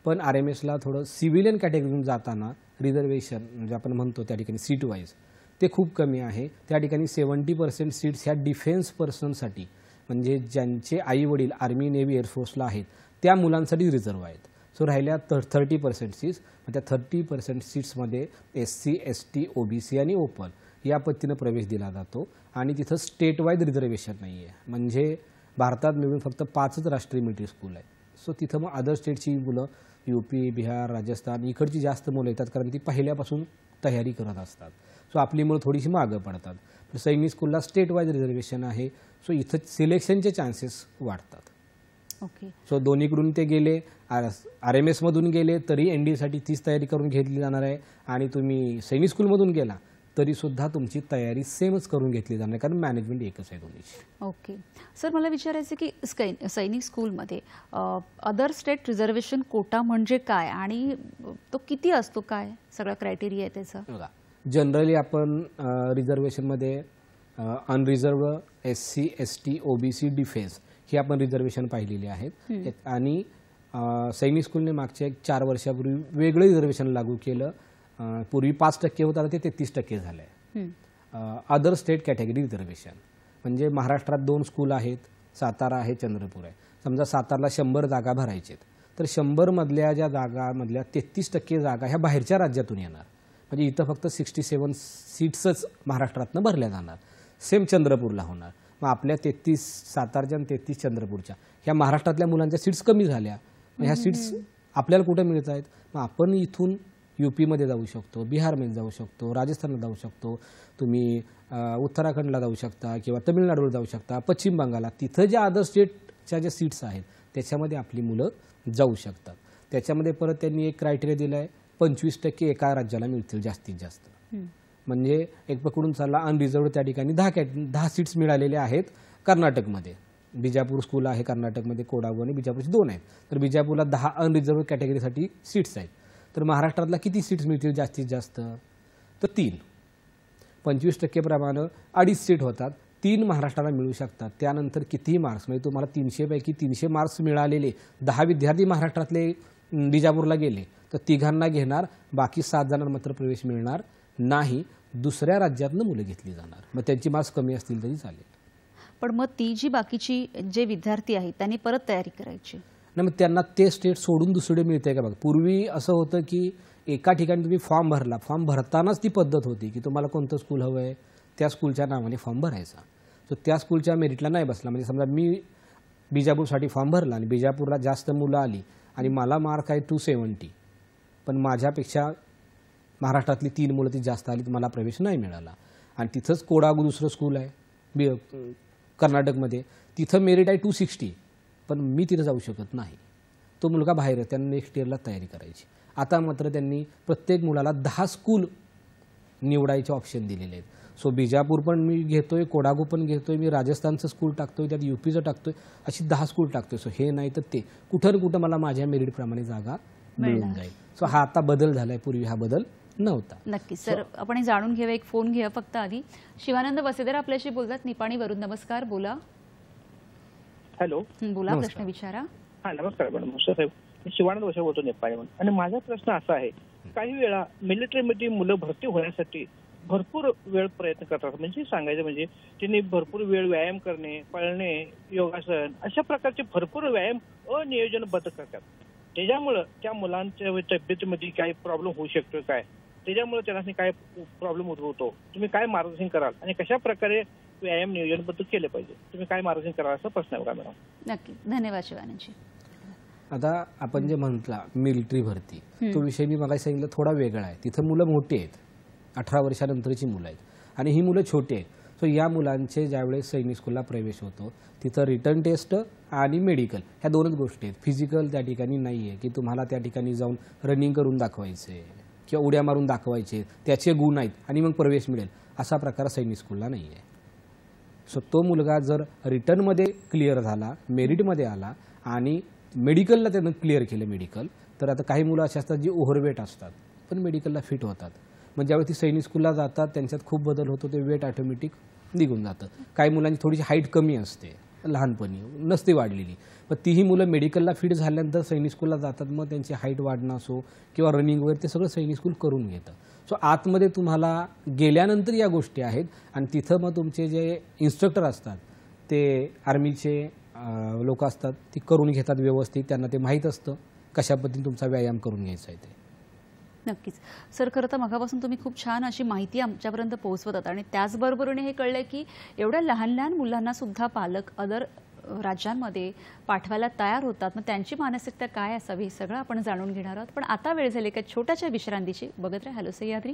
पण RMSला थोडं सिव्हिलियन कॅटेगरीतून जाताना रिझर्वेशन म्हणजे आपण म्हणतो त्या ठिकाणी सीट वाईज ते खूप कमी आहे. त्या ठिकाणी 70% सीट्स ह्या डिफेन्स पर्सनसाठी, म्हणजे ज्यांचे आई वडील आर्मी, नेव्ही, एअरफोर्सला आहेत त्या मुलांसाठी रिझर्व्ह आहेत. सो राहिल्या 30% सीट्स. त्या 30% सीट्समध्ये SC, ST, OBC आणि ओपन या पद्धतीनं प्रवेश दिला जातो. आणि तिथं स्टेट वाईज रिझर्वेशन नाही आहे. म्हणजे भारतात मिळून फक्त 5च राष्ट्रीय मिलिटरी स्कूल आहे. सो तिथं मग अदर स्टेटची मुलं UP, बिहार, राजस्थान इकडची जास्त मुलं येतात, कारण ती पहिल्यापासून तयारी करत असतात. सो आपली मुलं थोडीशी मागं पडतात. सैनिक स्कूलला स्टेट वाईज रिझर्वेशन आहे. सो इथं सिलेक्शनचे चान्सेस वाढतात. ओके. सो दोन्हीकडून ते गेले, RMS मधून गेले तरी NDAसाठी तीच तयारी करून घेतली जाणार आहे. आणि तुम्ही सैनिक स्कूलमधून गेला तरी सुद्धा तुमची तयारी सेमच करून घेतली जाणार आहे, कारण मॅनेजमेंट एकच आहे दोन्हीची. ओके. सर, मला विचारायचं की सैनिक स्कूलमध्ये अदर स्टेट रिझर्वेशन कोटा म्हणजे काय आणि तो किती असतो, काय सगळा क्रायटेरिया आहे त्याचा? बघा, जनरली आपण रिझर्वेशनमध्ये अनरिझर्व्ड SC, ST, OBC, डिफेन्स ही आपण रिझर्वेशन पाहिलेली आहेत. आणि सैनिक स्कूलने मागच्या 4 वर्षापूर्वी वेगळं रिझर्वेशन लागू केलं. पूर्वी 5% होतं, आता ते 33% झालं आहे. अदर स्टेट कॅटेगरी रिझर्वेशन म्हणजे महाराष्ट्रात 2 स्कूल आहेत, सातारा आहे, चंद्रपूर आहे. समजा सातारला 100 जागा भरायचे तर 100 मधल्या ज्या जागामधल्या 33% जागा ह्या बाहेरच्या राज्यातून येणार. म्हणजे इथं फक्त 67 सीट्सच महाराष्ट्रातनं भरल्या जाणार. सेम चंद्रपूरला होणार. मग आपल्या 33 सातारच्या आणि 33 चंद्रपूरच्या ह्या महाराष्ट्रातल्या मुलांच्या सीट्स कमी झाल्या. मग ह्या सीट्स आपल्याला कुठे मिळत आहेत? मग आपण इथून UPमध्ये जाऊ शकतो, बिहारमध्ये जाऊ शकतो, राजस्थानला जाऊ शकतो, तुम्ही उत्तराखंडला जाऊ शकता किंवा तमिळनाडूला जाऊ शकता, पश्चिम बंगालला. तिथं ज्या अदर स्टेटच्या ज्या सीट्स आहेत त्याच्यामध्ये आपली मुलं जाऊ शकतात. त्याच्यामध्ये परत त्यांनी एक क्रायटेरिया दिला आहे, 25% एका राज्याला मिळतील जास्तीत जास्त. म्हणजे एक पकडून चालला अनरिझर्व्ड त्या ठिकाणी 10 सीट्स मिळालेले आहेत कर्नाटकमध्ये. बिजापूर स्कूल आहे कर्नाटकमध्ये, कोडागू आणि बिजापूरचे 2 आहेत. तर बिजापूरला 10 अनरिझर्व्ड कॅटेगरीसाठी सीट्स आहेत. तर महाराष्ट्रातला किती सीट्स मिळतील जास्तीत जास्त? तर 3. 25% प्रमाणे 2.5 सीट होतात. 3 महाराष्ट्राला मिळू शकतात. त्यानंतर कितीही मार्क्स म्हणजे तुम्हाला 300 पैकी 300 मार्क्स मिळालेले 10 विद्यार्थी महाराष्ट्रातले बिजापूरला गेले तर 3घांना घेणार, बाकी 7 जणांना मात्र प्रवेश मिळणार नाही. दुसऱ्या राज्यातनं मुलं घेतली जाणार. मग त्यांची मार्क्स कमी असतील तरी चालेल. पण मग ती जी बाकीची जे विद्यार्थी आहेत त्यांनी परत तयारी करायची ना. मग त्यांना ते स्टेट सोडून दुसरे मिळते का? बघा, पूर्वी असं होतं की एका ठिकाणी तुम्ही फॉर्म भरला, फॉर्म भरतानाच ती पद्धत होती की तुम्हाला कोणतं स्कूल हवं आहे त्या स्कूलच्या नावाने फॉर्म भरायचा. तर त्या स्कूलच्या मेरिटला नाही बसला, म्हणजे समजा मी बिजापूरसाठी फॉर्म भरला आणि बिजापूरला जास्त मुलं आली आणि मला मार्क आहे 270, पण माझ्यापेक्षा महाराष्ट्रातली 3 मुलं ती जास्त आली तर मला प्रवेश नाही मिळाला. आणि तिथंच कोडागू दुसरं स्कूल आहे कर्नाटकमध्ये, तिथं मेरिट आहे 260, पण मी तिथं जाऊ शकत नाही. तो मुलगा बाहेर आहे, त्यांना नेक्स्ट इयरला तयारी करायची. आता मात्र त्यांनी प्रत्येक मुलाला 10 स्कूल निवडायचे ऑप्शन दिलेले आहेत. सो बिजापूर पण मी घेतोय, कोडागू पण घेतोय, मी राजस्थानचं स्कूल टाकतोय, त्यात UPचं टाकतोय, अशी 10 स्कूल टाकतोय. सो हे नाही तर ते कुठं ना कुठं मला माझ्या मेरिटप्रमाणे जागा मिळून जाईल. सो हा आता बदल झालाय, पूर्वी हा बदल नव्हता. नक्कीच सर, आपण हे जाणून घेऊया. एक फोन घेऊया फक्त आधी. शिवानंद वसेदर आपल्याशी बोलतात निपाणीवरून. नमस्कार, बोला. हॅलो, बोला, प्रश्न विचारा. हा नमस्कार मॅडम. साहेब, मी शिवानंद वसे बोलतो नेपाळीहून. आणि माझा प्रश्न असा आहे, काही वेळा मिलिटरीमध्ये मुलं भरती होण्यासाठी भरपूर वेळ प्रयत्न करतात. म्हणजे सांगायचं म्हणजे त्यांनी भरपूर वेळ व्यायाम करणे, पळणे, योगासन अशा प्रकारचे भरपूर व्यायाम अनियोजनबद्ध करतात. त्याच्यामुळं त्या मुलांच्या तब्येतीमध्ये काही प्रॉब्लेम होऊ शकतो काय? त्याच्यामुळे त्यांना काय प्रॉब्लेम उद्भवतो? तुम्ही काय मार्गदर्शन कराल आणि कशा प्रकारे व्यायाम नियोजनबद्ध केले पाहिजे? तुम्ही काय मार्गदर्शन कराल असा प्रश्न आहे मॅडम. नक्की, धन्यवाद शिवानंदजी. आता आपण जे म्हटला मिलिटरी भरती, तो विषय मी मला सांगितलं थोडा वेगळा आहे. तिथं मुलं मोठी आहेत, 18 वर्षानंतरची मुलं आहेत आणि ही मुलं छोटी आहेत. सो या मुलांचे ज्यावेळेस सैनिक स्कूलला प्रवेश होतो तिथं रिटर्न टेस्ट आणि मेडिकल ह्या 2च गोष्टी आहेत. फिजिकल त्या ठिकाणी नाही आहे की तुम्हाला त्या ठिकाणी जाऊन रनिंग करून दाखवायचे किंवा उड्या मारून दाखवायचे, त्याचे गुण आहेत आणि मग प्रवेश मिळेल, असा प्रकार सैनिक स्कूलला नाही आहे. सो तो मुलगा जर रिटर्नमध्ये क्लिअर झाला, मेरिटमध्ये आला आणि मेडिकलला त्यानं क्लिअर केलं मेडिकल, तर आता काही मुलं अशी असतात जी ओव्हरवेट असतात पण मेडिकलला फिट होतात. मग ज्यावेळी ती सैनिक स्कूलला जातात त्यांच्यात खूप बदल होतो, ते वेट ऑटोमॅटिक निघून जातं. काही मुलांची थोडीशी हाईट कमी असते, लहानपणी नसते वाढलेली, पण तीही मुलं मेडिकलला फिट झाल्यानंतर सैनिक स्कूलला जातात. मग त्यांची हाईट वाढणं असो किंवा रनिंग वगैरे ते सगळं सैनिक स्कूल करून घेतं. सो आतमध्ये तुम्हाला गेल्यानंतर या गोष्टी आहेत आणि तिथं मग तुमचे जे इन्स्ट्रक्टर असतात ते आर्मीचे लोक असतात, ती करून घेतात व्यवस्थित. त्यांना ते माहीत असतं कशा पद्धतीने तुमचा व्यायाम करून घ्यायचा आहे ते. नक्कीच सर, खरं तर मगापासून तुम्ही खूप छान अशी माहिती आमच्यापर्यंत पोहोचवत आहात आणि त्याचबरोबरीने हे कळलं की एवढ्या लहान लहान मुलांना सुद्धा पालक अदर राज्यांमध्ये पाठवायला तयार होतात. मग त्यांची मानसिकता काय असावी हे सगळं आपण जाणून घेणार आहोत. पण आता वेळ झाली एका छोट्याशा विश्रांतीची. बघत राहा हॅलो सह्याद्री.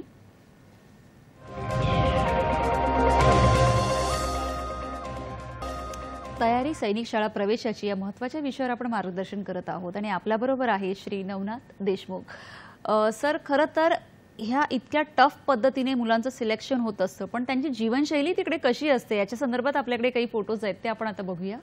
तयारी सैनिक शाळा प्रवेशाची या महत्त्वाच्या विषयावर आपण मार्गदर्शन करत आहोत आणि आपल्याबरोबर आहे श्री नवनाथ देशमुख. सर, खरं तर ह्या इतक्या टफ पद्धतीने मुलांचं सिलेक्शन होत असतं, पण त्यांची जीवनशैली तिकडे कशी असते याच्या संदर्भात आपल्याकडे काही फोटोज आहेत, ते आपण आता बघूया.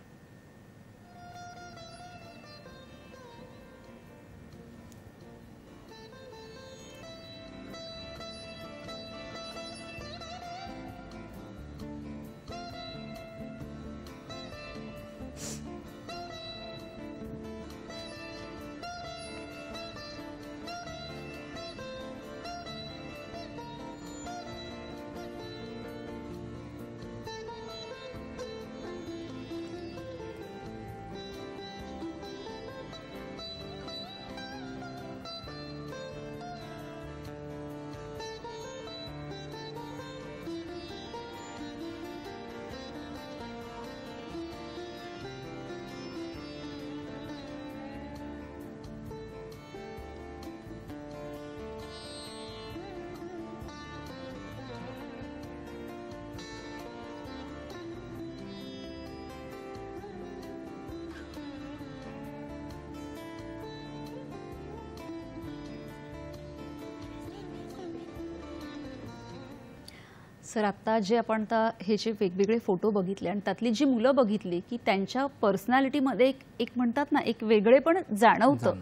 सर आता जे आपण आता हे जे वेगवेगळे फोटो बघितले आणि त्यातली जी मुलं बघितली की त्यांच्या पर्सनॅलिटीमध्ये एक म्हणतात ना एक वेगळेपण जाणवतं,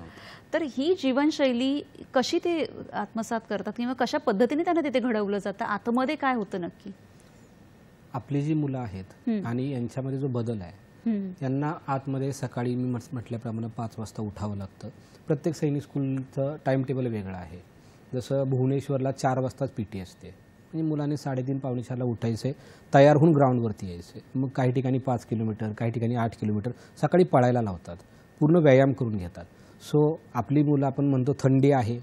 तर ही जीवनशैली कशी ते आत्मसात करतात किंवा कशा पद्धतीने त्यांना तिथे घडवलं जातं, आतमध्ये काय होतं नक्की? आपली जी मुलं आहेत आणि यांच्यामध्ये जो बदल आहे, यांना आतमध्ये सकाळी मी म्हटल्याप्रमाणे 5 वाजता उठावं लागतं. प्रत्येक सैनिक स्कूलचं टाइम टेबल वेगळं आहे. जसं भुवनेश्वरला 4 वाजताच PT असते, म्हणजे मुलांनी 3:30 पावणे 4ला उठायचे, तयार होऊन ग्राउंडवरती यायचे. मग काही ठिकाणी 5 किलोमीटर, काही ठिकाणी 8 किलोमीटर सकाळी पळायला लावतात, पूर्ण व्यायाम करून घेतात. सो आपली मुलं आपण म्हणतो थंडी आहे,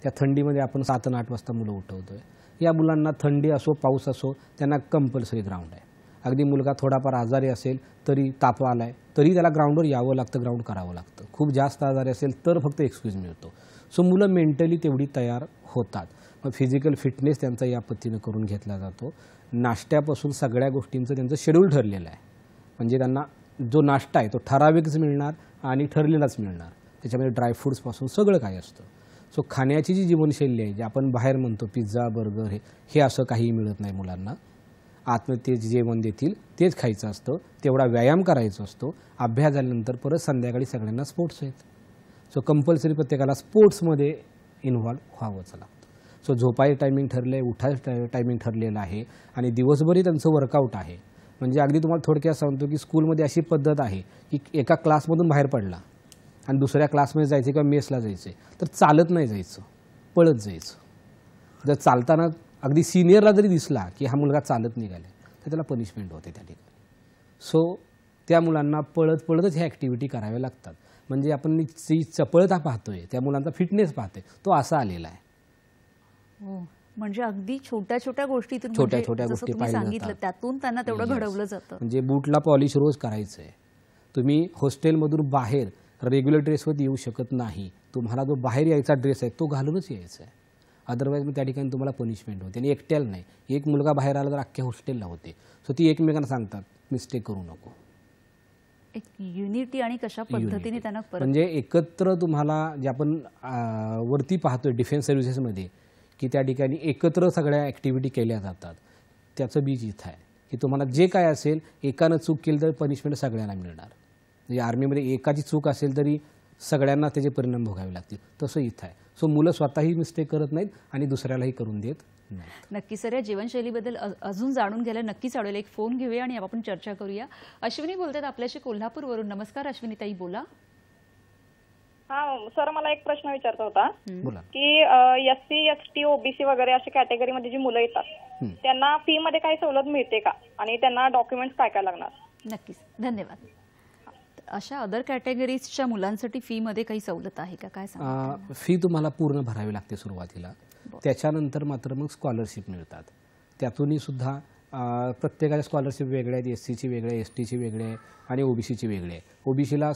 त्या थंडीमध्ये आपण 7 आणि 8 वाजता मुलं उठवतोय. या मुलांना थंडी असो पाऊस असो त्यांना कंपल्सरी ग्राउंड आहे. अगदी मुलगा थोडाफार आजारी असेल तरी ताप आलाय तरी त्याला ग्राउंडवर यावं लागतं, ग्राउंड करावं लागतं. खूप जास्त आजारी असेल तर फक्त एक्सक्यूज मिळतो. सो मुलं मेंटली तेवढी तयार होतात. मग फिजिकल फिटनेस त्यांचा या पद्धतीनं करून घेतला जातो. नाश्त्यापासून सगळ्या गोष्टींचं त्यांचं शेड्यूल ठरलेलं आहे. म्हणजे त्यांना जो नाश्ता आहे तो ठराविकच मिळणार आणि ठरलेलाच मिळणार. त्याच्यामध्ये ड्रायफ्रूट्सपासून सगळं काय असतं. सो खाण्याची जी जीवनशैली आहे, जे आपण बाहेर म्हणतो पिझ्झा बर्गर हे असं काहीही मिळत नाही मुलांना. आतमध्ये ते जेवण देतील तेच खायचं असतं, तेवढा व्यायाम करायचा असतो. अभ्यास झाल्यानंतर परत संध्याकाळी सगळ्यांना स्पोर्ट्स आहेत. सो कंपल्सरी प्रत्येकाला स्पोर्ट्समध्ये इन्व्हॉल्व व्हावंच लागतं. सो झोपायचं टायमिंग ठरलं आहे, उठायचं टायमिंग ठरलेलं आहे आणि दिवसभरही त्यांचं वर्कआउट आहे. म्हणजे अगदी तुम्हाला थोडक्यात सांगतो की स्कूलमध्ये अशी पद्धत आहे की एका क्लासमधून बाहेर पडला आणि दुसऱ्या क्लासमध्ये जायचं किंवा मेसला जायचं तर चालत नाही जायचं, पळत जायचं. जर चालताना अगदी सिनियरला जरी दिसला की हा मुलगा चालत निघाले तर त्याला पनिशमेंट होते त्या ठिकाणी. सो त्या मुलांना पळतच ह्या ॲक्टिव्हिटी कराव्या लागतात. म्हणजे आपण जी चपळता पाहतोय त्या मुलांचा फिटनेस पाहतोय तो असा आलेला आहे. हो, म्हणजे अगदी छोट्या छोट्या गोष्टीतून छोट्या गोष्टी पाहिल्या सांगितलं जातात. त्यातून त्यांना तेवढं घडवलं जातं. म्हणजे बूटला पॉलिश रोज करायचं आहे. तुम्ही हॉस्टेलमधून बाहेर रेग्युलर ड्रेसवर येऊ शकत नाही. तुम्हाला जो बाहेर यायचा ड्रेस आहे तो घालूनच यायचा आहे. अदरवाईज मग त्या ठिकाणी तुम्हाला पनिशमेंट होते. आणि एकट्याला नाही, एक मुलगा बाहेर आला तर अख्ख्या हॉस्टेलला होते. सो ती एकमेकांना सांगतात मिस्टेक करू नको. एक युनिटी आणि कशा पद्धतीने त्यांना म्हणजे एकत्र तुम्हाला जे आपण वरती पाहतोय डिफेन्स सर्व्हिसेसमध्ये की त्या ठिकाणी एकत्र सगळ्या ॲक्टिव्हिटी केल्या जातात. त्याचं बीज इथं आहे की तुम्हाला जे काय असेल एकानं चूक केली तर पनिशमेंट सगळ्यांना मिळणार. म्हणजे आर्मीमध्ये एकाची चूक असेल तरी सगळ्यांना त्याचे परिणाम भोगावे लागतील, तसं इथं आहे. सो मुलं स्वतःही मिस्टेक करत नाहीत आणि दुसऱ्यालाही करून देत नाही. नक्की सर, या जीवनशैलीबद्दल अजून जाणून घ्यायला नक्कीच आवडेल. एक फोन घेऊया आणि आपण चर्चा करूया. अश्विनी बोलतात आपल्याशी कोल्हापूरवरून. नमस्कार अश्विनी ताई, बोला. हा सर, मला एक प्रश्न विचारता होता बोला. की SC ST OBC वगैरे अशा कॅटेगरीमध्ये जी मुलं येतात त्यांना फी मध्ये काही सवलत मिळते का आणि त्यांना डॉक्युमेंट्स काय काय लागणार? नक्कीच, धन्यवाद. अशा अदर कॅटेगरीजच्या मुलांसाठी फी मध्ये काही सवलत आहे का, काय सांगा? फी तुम्हाला पूर्ण भरावी लागते सुरुवातीला. त्याच्यानंतर मात्र मग स्कॉलरशिप मिळतात. त्यातूनही सुद्धा प्रत्येकाच्या स्कॉलरशिप वेगळ्या आहेत. SCची वेगळी आहे, STची वेगळी आहे आणि OBCची वेगळी आहे. OBCला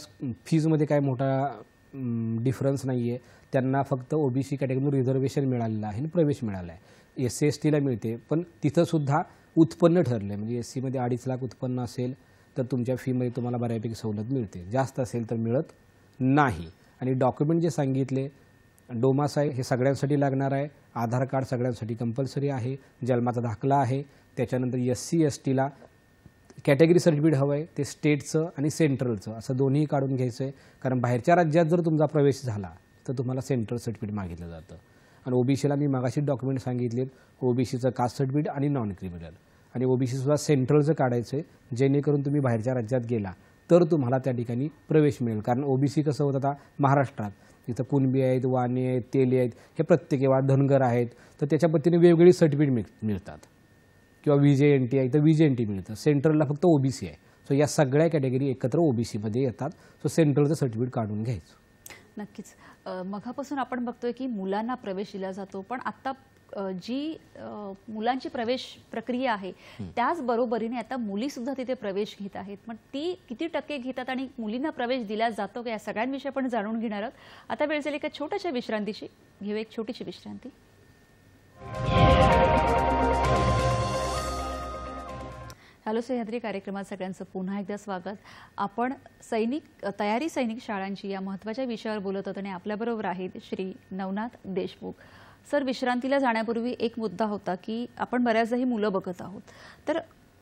फीजमध्ये काय मोठा डिफरन्स नाही आहे. त्यांना फक्त OBC कॅटेगरीमध्ये रिझर्वेशन मिळालेलं आहे आणि प्रवेश मिळाला आहे. SC STला मिळते, पण तिथंसुद्धा उत्पन्न ठरलं आहे. म्हणजे SCमध्ये 2.5 लाख उत्पन्न असेल तर तुमच्या फीमध्ये तुम्हाला बऱ्यापैकी सवलत मिळते. जास्त असेल तर मिळत नाही. आणि डॉक्युमेंट जे सांगितले, डोमासाईल हे सगळ्यांसाठी लागणार आहे. आधार कार्ड सगळ्यांसाठी कंपल्सरी आहे. जन्माचा दाखला आहे. त्याच्यानंतर SC STला कॅटेगरी सर्टिफिकेट हवं आहे. ते स्टेटचं आणि सेंट्रलचं असं दोन्ही काढून घ्यायचं आहे. कारण बाहेरच्या राज्यात जर तुमचा प्रवेश झाला तर तुम्हाला सेंट्रल सर्टिफिकेट मागितलं जातं. आणि OBCला मी मागाशी डॉक्युमेंट सांगितलेत. OBCचं कास्ट सर्टिफिकेट आणि नॉन क्रिमिनल. आणि OBCसुद्धा सेंट्रलचं काढायचं आहे, जेणेकरून तुम्ही बाहेरच्या राज्यात गेला तर तुम्हाला त्या ठिकाणी प्रवेश मिळेल. कारण OBC कसं होतं आता महाराष्ट्रात तिथं कुणबी आहेत, वाणी आहेत, तेली आहेत, हे प्रत्येक किंवा धनगर आहेत, तर त्याच्या पद्धतीने वेगवेगळी सर्टिफिकेट मिळतात. किंवा VJNT आहे तर VJNT मिळतं. सेंट्रलला फक्त OBC आहे. सो या सगळ्या कॅटेगरी एकत्र OBCमध्ये येतात. सो सेंट्रलचं सर्टिफिकेट काढून घ्यायचं. नक्कीच. मगापासून आपण बघतोय की मुलांना प्रवेश दिला जातो, पण आता जी मुलांची प्रवेश प्रक्रिया आहे त्याचबरोबरीने आता मुलीसुद्धा तिथे प्रवेश घेत आहेत. मग ती किती टक्के घेतात आणि मुलींना प्रवेश दिला जातो का, या सगळ्यांविषयी आपण जाणून घेणार आहोत. आता वेळ झाली एका छोट्याशा विश्रांतीची. घेऊ एक छोटीशी विश्रांती. हॅलो सह्याद्री कार्यक्रमात सगळ्यांचं पुन्हा एकदा स्वागत. आपण तयारी सैनिक शाळांची या महत्त्वाच्या विषयावर बोलत होतो आणि आपल्याबरोबर आहेत श्री नवनाथ देशमुख. सर, विश्रांतीला जाण्यापूर्वी एक मुद्दा होता की आपण बऱ्याचदा ही मुलं बघत आहोत, तर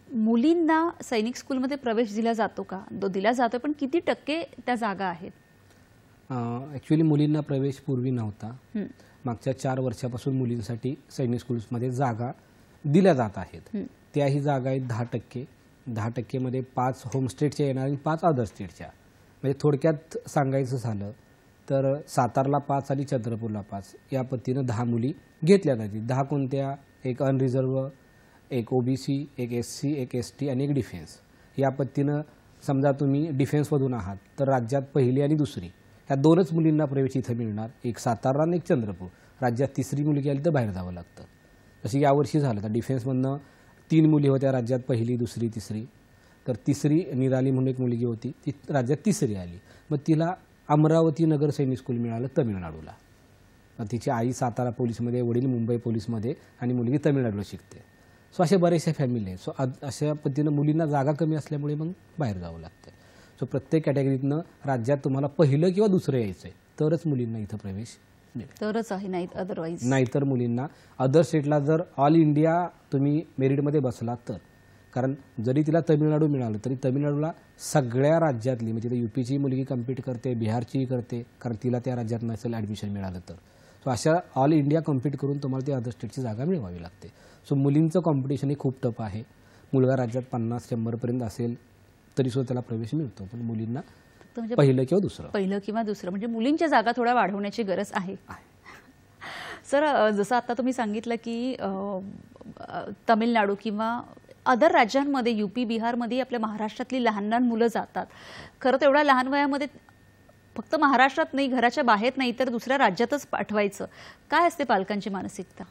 मुलींना सैनिक स्कूलमध्ये प्रवेश दिला जातो का? दिला जातो, पण किती टक्के त्या जागा आहेत? ॲक्च्युली मुलींना प्रवेश पूर्वी नव्हता. मागच्या 4 वर्षापासून मुलींसाठी सैनिक स्कूल्समध्ये जागा दिल्या जात आहेत. त्याही जागा आहेत 10%. 10%मध्ये 5 होमस्टेटच्या येणार आणि 5 अदर स्टेटच्या. म्हणजे थोडक्यात सांगायचं झालं तर सातारला 5 आणि चंद्रपूरला 5 या पद्धतीनं 10 मुली घेतल्या जातील. 10 कोणत्या? एक अनरिझर्व, एक OBC, एक SC, एक ST आणि एक डिफेन्स. या पद्धतीनं समजा तुम्ही डिफेन्समधून आहात तर राज्यात पहिली आणि दुसरी ह्या 2च मुलींना प्रवेश इथं मिळणार. एक सातारा आणि एक चंद्रपूर. राज्यात तिसरी मुलगी आली तर बाहेर जावं लागतं. जसं यावर्षी झालं तर डिफेन्समधनं 3 मुली होत्या राज्यात, पहिली, दुसरी, तिसरी. तर तिसरी निराली म्हणून एक मुलगी होती, ती राज्यात तिसरी आली. मग तिला अमरावती नगर सैनिक स्कूल मिळालं तमिळनाडूला. मग तिची आई सातारा पोलीसमध्ये, वडील मुंबई पोलीसमध्ये आणि मुलगी तमिळनाडूला शिकते. सो अशा बरेचशा फॅमिली आहेत. सो अशा पद्धतीनं मुलींना जागा कमी असल्यामुळे मग बाहेर जावं लागतं. सो प्रत्येक कॅटेगरीतनं राज्यात तुम्हाला पहिलं किंवा दुसरं यायचं आहे तरच मुलींना इथं प्रवेश मिळेल. तरच आहे, नाही अदरवाईज नाहीतर मुलींना अदर स्टेटला जर ऑल इंडिया तुम्ही मेरिटमध्ये बसलात तर, कारण जरी तिला तमिळनाडू मिळालं तरी तमिळनाडूला सगळ्या राज्यातली, म्हणजे तिथे UPची मुलगी कम्पीट करते, बिहारचीही करते, कारण तिला त्या राज्यात नसेल ॲडमिशन मिळालं तर. सो अशा ऑल इंडिया कम्पीट करून तुम्हाला ती अदर स्टेटची जागा मिळवावी लागते. सो मुलींचं कॉम्पिटिशन हे खूप टफ आहे. मुलगा राज्यात 50-100पर्यंत असेल तरीसुद्धा त्याला प्रवेश मिळतो, पण मुलींना म्हणजे पहिलं किंवा दुसरं म्हणजे मुलींच्या जागा थोड्या वाढवण्याची गरज आहे. सर, जसं आता तुम्ही सांगितलं की तमिळनाडू किंवा अदर राज्यांमध्ये, UP, बिहारमध्ये आपल्या महाराष्ट्रातली लहान लहान मुलं जातात. खरं तर एवढ्या लहान वयामध्ये फक्त महाराष्ट्रात नाही, घराच्या बाहेर नाही तर दुसऱ्या राज्यातच पाठवायचं. काय असते पालकांची मानसिकता?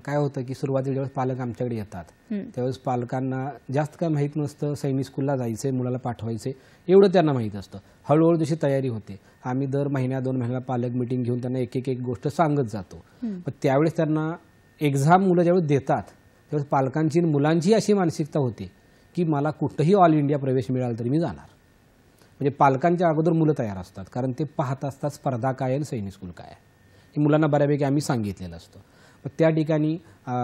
काय होतं की सुरुवातीला ज्यावेळेस पालक आमच्याकडे येतात त्यावेळेस पालकांना जास्त काय माहीत नसतं. सैनिक स्कूलला जायचं आहे, मुलाला पाठवायचं आहे एवढं त्यांना माहीत असतं. हळूहळू जशी तयारी होते, आम्ही दर महिन्या 2 महिन्याला पालक मिटिंग घेऊन त्यांना एक गोष्ट सांगत जातो. पण त्यावेळेस त्यांना एक्झाम मुलं ज्यावेळेस देतात त्यावेळेस पालकांची आणि मुलांची अशी मानसिकता होती की मला कुठंही ऑल इंडिया प्रवेश मिळाला तरी मी जाणार. म्हणजे पालकांच्या अगोदर मुलं तयार असतात, कारण ते पाहत असतात स्पर्धा काय आहे आणि सैनिक स्कूल काय आहे हे मुलांना बऱ्यापैकी आम्ही सांगितलेलं असतं. पण त्या ठिकाणी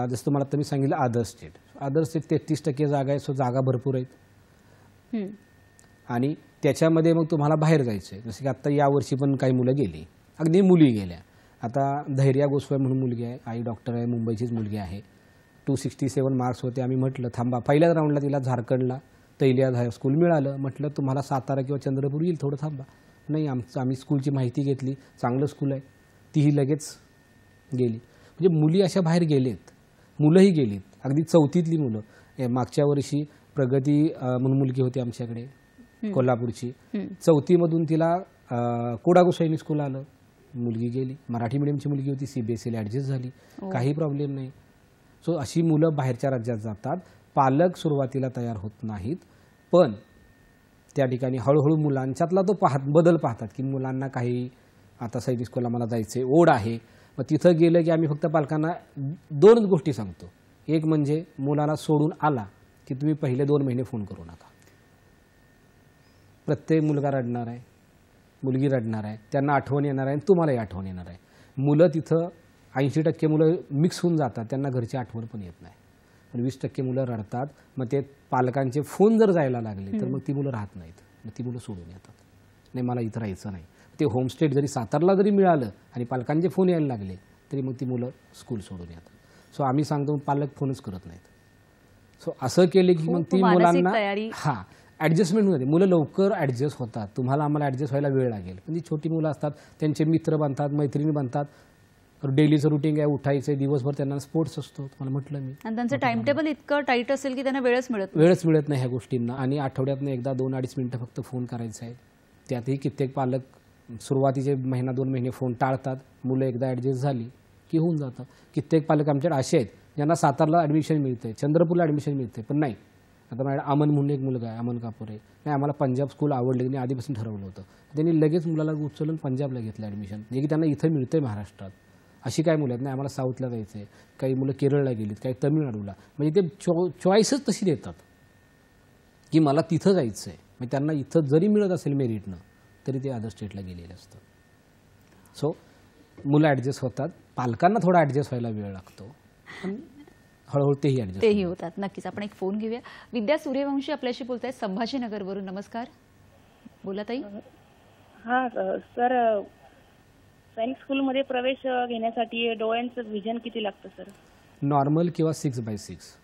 जसं तुम्हाला तुम्ही सांगितलं अदर स्टेट 33% जागा आहे. सो जागा भरपूर आहेत आणि त्याच्यामध्ये मग तुम्हाला बाहेर जायचं आहे. जसं की आत्ता यावर्षी पण काही मुलं गेली, अगदी मुली गेल्या. आता धैर्या गोस्वामी म्हणून मुलगी आहे, आई डॉक्टर आहे, मुंबईचीच मुलगी आहे. 267 मार्क्स होते. आम्ही म्हटलं थांबा, पहिल्याच राऊंडला तिला झारखंडला तैलिया स्कूल मिळालं. म्हटलं तुम्हाला सातारा किंवा चंद्रपूर येईल, थोडं थांबा. नाही, आम्ही स्कूलची माहिती घेतली, चांगलं स्कूल आहे, तीही लगेच गेली. म्हणजे मुली अशा बाहेर गेलेत, मुलंही गेलीत. अगदी 4थीतली मुलं. मागच्या वर्षी प्रगती म्हणून मुलगी होती आमच्याकडे कोल्हापूरची, 4थीमधून तिला कोडागू सैनिक स्कूल आलं, मुलगी गेली. मराठी मीडियमची मुलगी होती, CBSEला ॲडजस्ट झाली, काही प्रॉब्लेम नाही. सो अशी मुलं बाहेरच्या राज्यात जातात. पालक सुरुवातीला तयार होत नाहीत, पण त्या ठिकाणी हळूहळू मुलांच्यातला तो बदल पाहतात की मुलांना काही आता सैनिक स्कूलला मला जायचे, ओढ आहे. मग तिथं गेलं की आम्ही फक्त पालकांना 2च गोष्टी सांगतो. एक म्हणजे मुलाला सोडून आला की तुम्ही पहिले 2 महिने फोन करू नका. प्रत्येक मुलगा रडणार आहे, मुलगी रडणार आहे, त्यांना आठवण येणार आहे आणि तुम्हालाही आठवण येणार आहे. मुलं तिथं 80% मुलं मिक्स होऊन जातात, त्यांना घरची आठवण पण येत नाही. पण 20% मुलं रडतात. मग ते पालकांचे फोन जर जायला लागले तर मग ती मुलं राहत नाहीत, मग ती मुलं सोडून येतात. नाही, मला इथं राहायचं नाही. ते होमस्टेट जरी सातारला जरी मिळालं आणि पालकांचे फोन यायला लागले तरी मग ती मुलं स्कूल सोडून येतात. सो आम्ही सांगतो पालक फोनच करत नाहीत. सो असं केले की मग ती मुलांना ॲडजस्टमेंट होते. मुलं लवकर ॲडजस्ट होतात. तुम्हाला आम्हाला ॲडजस्ट व्हायला वेळ लागेल. पण जी छोटी मुलं असतात त्यांचे मित्र बनतात, मैत्रिणी बनतात, डेलीचं रुटीन आहे, उठायचं दिवसभर, त्यांना स्पोर्ट्स असतो, तुम्हाला म्हटलं मी. आणि त्यांचं टाइम टेबल इतकं टाईट असेल की त्यांना वेळच मिळत नाही ह्या गोष्टींना. आणि आठवड्यातनं एकदा 2-2.5 मिनिटं फक्त फोन करायचा आहे. त्यातही कित्येक पालक सुरुवातीचे 1-2 महिने फोन टाळतात. मुलं एकदा ॲडजस्ट झाली की होऊन जातं. कित्येक पालक आमच्याकडे असे आहेत ज्यांना सातारला ॲडमिशन मिळते, चंद्रपूरला ॲडमिशन मिळते, पण नाही. आता माझ्या अमन म्हणून एक मुलगा आहे, अमन कापूर आहे, नाही आम्हाला पंजाब स्कूल आवडले, त्यांनी आधीपासून ठरवलं होतं. त्यांनी लगेच मुलाला उचलून पंजाबला घेतलं ॲडमिशन, जे की त्यांना इथं मिळतं आहे महाराष्ट्रात. अशी काय मुलं आहेत, नाही आम्हाला साऊथला जायचं आहे, काही मुलं केरळला गेलीत, काही तमिळनाडूला. म्हणजे ते चॉईसच तशी देतात की मला तिथं जायचं आहे. म्हणजे त्यांना इथं जरी मिळत असेल मेरिटनं तरी ते अदर स्टेटला गेलेले असतात. सो मुलं ॲडजस्ट होतात. पालकांना थोडा ॲडजस्ट व्हायला वेळ लागतो, पण हळूहळू तेही तेही होतात. नक्कीच. आपण एक फोन घेऊया. विद्या सूर्यवंशी आपल्याशी बोलत आहेत संभाजीनगरवरून. नमस्कार, बोला ताई. हा सर, सैनिक स्कूलमध्ये प्रवेश घेण्यासाठी डोळ्यांचं विजन किती लागतं सर? नॉर्मल किंवा 6/6.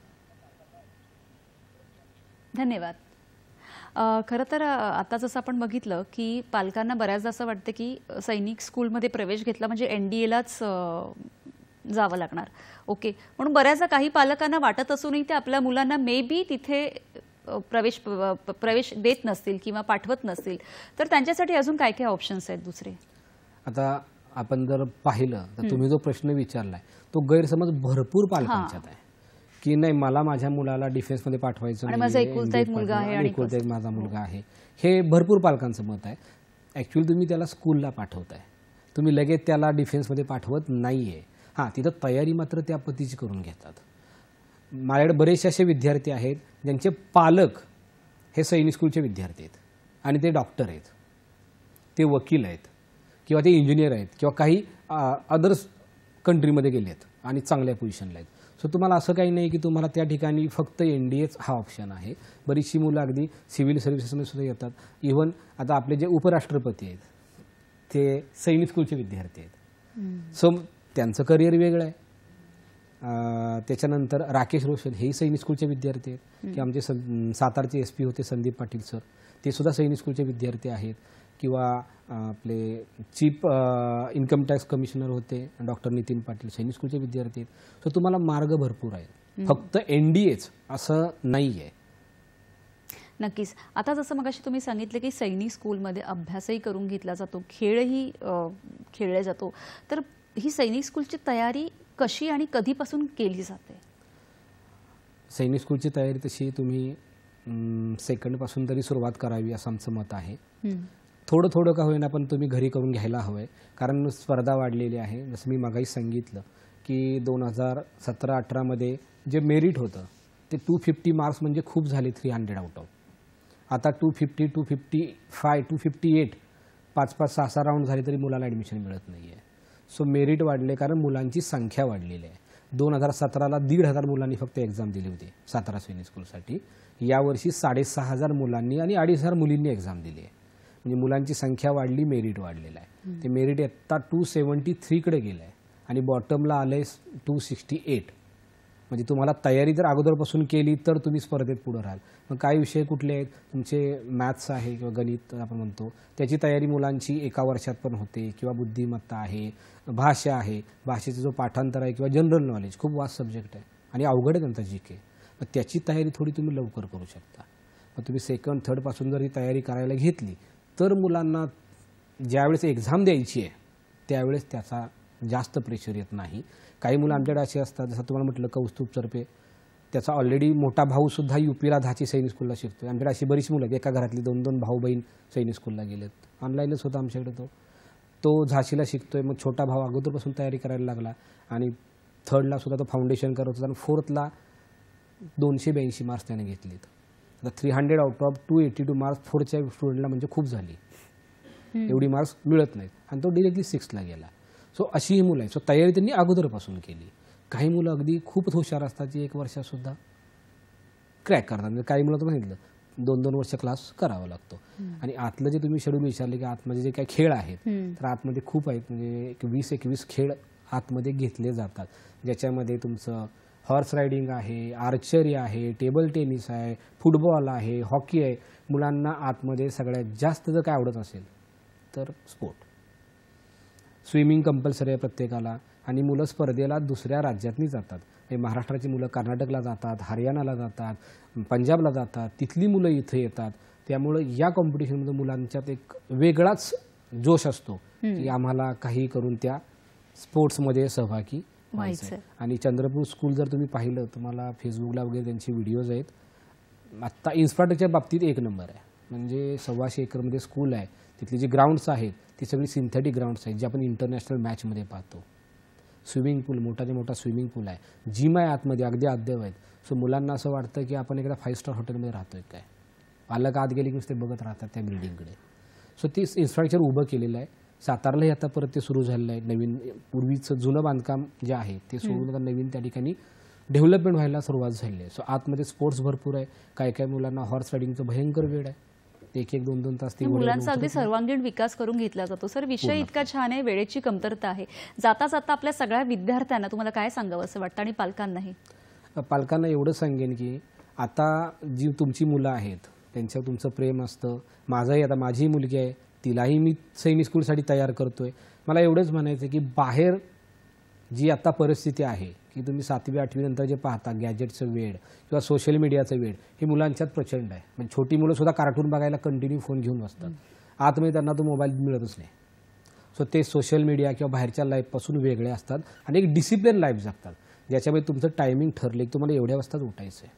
धन्यवाद. खरं तर आता जसं आपण बघितलं की पालकांना बऱ्याचदा असं वाटतं की सैनिक स्कूलमध्ये प्रवेश घेतला म्हणजे NDAलाच जावं लागणार. ओके, म्हणून बऱ्याचदा काही पालकांना वाटत असूनही ते आपल्या मुलांना मे बी तिथे प्रवेश देत नसतील किंवा पाठवत नसतील, तर त्यांच्यासाठी अजून काय काय ऑप्शन्स आहेत दुसरे? आता आपण जर पाहिलं तर तुम्ही जो प्रश्न विचारलाय तो गैरसमज भरपूर पालकांच्यात आहे की नाही मला माझ्या मुलाला डिफेन्समध्ये पाठवायचं आणि माझा एकुलता एक मुलगा आहे आणि एकुलता एक माझा मुलगा आहे, हे भरपूर पालकांचं मत आहे. ॲक्च्युअली तुम्ही त्याला स्कूलला पाठवताय, तुम्ही लगेच त्याला डिफेन्समध्ये पाठवत नाहीये. हां, तिथं तयारी मात्र त्या पद्धतीची करून घेतात. माझ्याकडे बरेचसे असे विद्यार्थी आहेत ज्यांचे पालक हे सैनिक स्कूलचे विद्यार्थी आहेत आणि ते डॉक्टर आहेत, ते वकील आहेत किंवा ते इंजिनियर आहेत किंवा काही अदर्स कंट्रीमध्ये गेले आहेत आणि चांगल्या पोझिशनला आहेत. सो तुम्हाला असं काही नाही की तुम्हाला त्या ठिकाणी फक्त NDAच हा ऑप्शन आहे. बरीचशी मुलं अगदी सिव्हिल सर्व्हिसेसमध्ये सुद्धा येतात. इव्हन आता आपले जे उपराष्ट्रपती आहेत ते सैनिक स्कूलचे विद्यार्थी आहेत. सो त्यांचं करिअर वेगळं आहे. त्याच्यानंतर राकेश रोशन हेही सैनिक स्कूलचे विद्यार्थी आहेत किंवा आमचे सातारचे SP होते संदीप पाटील सर, ते सुद्धा सैनिक स्कूलचे विद्यार्थी आहेत. किंवा आपले चीफ इन्कम टॅक्स कमिशनर होते डॉक्टर नितीन पाटील, सैनिक स्कूलचे विद्यार्थी आहेत. सो तुम्हाला मार्ग भरपूर आहेत, फक्त NDAच असं नाही आहे. नक्कीच. आता जसं मगाशी तुम्ही सांगितलं की सैनिक स्कूलमध्ये अभ्यासही करून घेतला जातो, खेळही खेळला जातो, तर ही सैनिक स्कूलची तयारी कशी आणि कधीपासून केली जाते? सैनिक स्कूलची तयारी तशी तुम्ही सेकंडपासून तरी सुरुवात करावी असं आमचं मत आहे. थोडं थोडं का होईना पण तुम्ही घरी करून घ्यायला हवं आहे, कारण स्पर्धा वाढलेली आहे. जसं मी मगाही सांगितलं की 2017-18मध्ये जे मेरिट होतं ते 250 मार्क्स म्हणजे खूप झाले 300 आउट ऑफ. आता 250, 255, 258 5-5, 6-6 राऊंड झाले तरी मुलाला ॲडमिशन मिळत नाही आहे. सो मेरिट वाढले कारण मुलांची संख्या वाढलेली आहे. 2017ला 1,500 मुलांनी फक्त एक्झाम दिली होती सातारा सैनिक स्कूलसाठी. यावर्षी 6,500 मुलांनी आणि 2,500 मुलींनी एक्झाम दिली आहे. म्हणजे मुलांची संख्या वाढली, मेरिट वाढलेलं आहे. ते मेरिट आत्ता 273कडे गेलं आहे आणि बॉटमला आलं आहे 268. म्हणजे तुम्हाला तयारी जर अगोदरपासून केली तर तुम्ही स्पर्धेत पुढे राहाल. मग काही विषय कुठले आहेत तुमचे, मॅथ्स आहे किंवा गणित आपण म्हणतो, त्याची तयारी मुलांची एका वर्षात पण होते. किंवा बुद्धिमत्ता आहे, भाषा आहे, भाषेचा जो पाठांतर आहे किंवा जनरल नॉलेज, खूप वास्ट सब्जेक्ट आहे आणि अवघड आहे त्यांचा GK. मग त्याची तयारी थोडी तुम्ही लवकर करू शकता. मग तुम्ही सेकंड थर्डपासून जर ही तयारी करायला घेतली तर मुलांना ज्यावेळेस एक्झाम द्यायची आहे त्यावेळेस त्याचा जास्त प्रेशर येत नाही. काही मुलं आमच्याकडे असे असतात, जसं तुम्हाला म्हटलं कौस्तुभ चरपे, त्याचा ऑलरेडी मोठा भाऊसुद्धा UPला झाची सैनिक स्कूलला शिकतो. आमच्याकडे अशी बरीच मुलं आहेत, एका घरातली 2-2 भाऊ बहीण सैनिक स्कूलला गेलेत. ऑनलाईनच होता आमच्याकडे तो झाशीला शिकतोय. मग छोटा भाऊ अगोदरपासून तयारी करायला लागला आणि थर्डला सुद्धा तो फाउंडेशन करत होता आणि फोर्थला 282 मार्क्स त्याने घेतलेत. आता 300 आउट ऑफ 282 मार्क्स फोर्थच्या स्टुडंटला म्हणजे खूप झाली. एवढी मार्क्स मिळत नाहीत आणि तो डिरेक्टली 6ला गेला. सो अशी ही मुलं आहे. सो तयारी त्यांनी अगोदरपासून केली. काही मुलं अगदी खूपच हुशार असतात जी 1 वर्षातसुद्धा क्रॅक करतात. म्हणजे काही मुलं तर सांगितलं 2-2 वर्ष क्लास करावा लागतो. आणि आतलं जे तुम्ही शेड्यूल विचारले की आतमध्ये जे काही खेळ आहेत तर आतमध्ये खूप आहेत. म्हणजे 20-21 खेळ आतमध्ये घेतले जातात, ज्याच्यामध्ये तुमचं हॉर्स रायडिंग आहे, आर्चरी आहे, टेबल टेनिस आहे, फुटबॉल आहे, हॉकी आहे. मुलांना आतमध्ये सगळ्यात जास्त जर काय आवडत असेल तर स्पोर्ट. स्विमिंग कंपल्सरी आहे प्रत्येकाला आणि मुलं स्पर्धेला दुसऱ्या राज्यातनी जातात. महाराष्ट्राची मुलं कर्नाटकला जातात, हरियाणाला जातात, पंजाबला जातात, तिथली मुलं इथे येतात. त्यामुळं या कॉम्पिटिशनमध्ये मुलांच्यात एक वेगळाच जोश असतो की आम्हाला काही करून त्या स्पोर्ट्समध्ये सहभागी व्हायचं. आणि चंद्रपूर स्कूल जर तुम्ही पाहिलं, तुम्हाला फेसबुकला वगैरे त्यांचे व्हिडिओज आहेत. आत्ता इन्फ्रास्ट्रक्चरच्या बाबतीत 1 नंबर आहे. म्हणजे 125 एकरमध्ये स्कूल आहे. तिथली जी ग्राउंड्स आहेत ती सगळी सिंथेटिक ग्राउंड्स आहेत जे आपण इंटरनॅशनल मॅचमध्ये पाहतो. स्विमिंग पूल, मोठाच्या मोठा स्विमिंग पूल आहे. जिम आहे आतमध्ये, अगदी अद्याप आहेत. सो मुलांना असं वाटतं की आपण एकदा 5 स्टार हॉटेलमध्ये राहतोय काय. पालक आत गेले की ते बघत राहतात त्या बिल्डिंगकडे. सो ती इन्फ्रास्ट्रक्चर उभं केलेलं आहे. सातारलाही आता परत ते सुरू झालेलं आहे. नवीन पूर्वीचं जुनं बांधकाम जे आहे ते सोडून आता नवीन त्या ठिकाणी डेव्हलपमेंट व्हायला सुरुवात झाली आहे. सो आतमध्ये स्पोर्ट्स भरपूर आहे. काही काही मुलांना हॉर्स रायडिंगचं भयंकर वेळ आहे. 1-1, 2-2 तास ती मुलांचा अगदी सर्वांगीण विकास करून घेतला जातो. सर, विषय इतका छान आहे, वेळेची कमतरता आहे. जाता जाता आपल्या सगळ्या विद्यार्थ्यांना तुम्हाला काय सांगावं असं वाटतं आणि पालकांनाही? पालकांना एवढं सांगेन की आता जी तुमची मुलं आहेत त्यांच्यावर तुमचं प्रेम असतं. माझाही आता माझी मुलगी आहे, तिलाही मी सैनिक स्कूलसाठी तयार करतोय. मला एवढंच म्हणायचं की बाहेर जी आता परिस्थिती आहे की तुम्ही 7वी 8वी नंतर जे पाहता गॅजेटचं वेळ किंवा सोशल मीडियाचं वेळ हे मुलांच्यात प्रचंड आहे. म्हणजे छोटी मुलं सुद्धा कार्टून बघायला कंटिन्यू फोन घेऊन बसतात. आतमध्ये त्यांना तो मोबाईल मिळतच नाही. सो ते सोशल मीडिया किंवा बाहेरच्या लाईफपासून वेगळे असतात आणि एक डिसिप्लिन लाईफ जगतात ज्याच्यामध्ये तुमचं टायमिंग ठरलं की तुम्हाला एवढ्या वाजताच उठायचं आहे,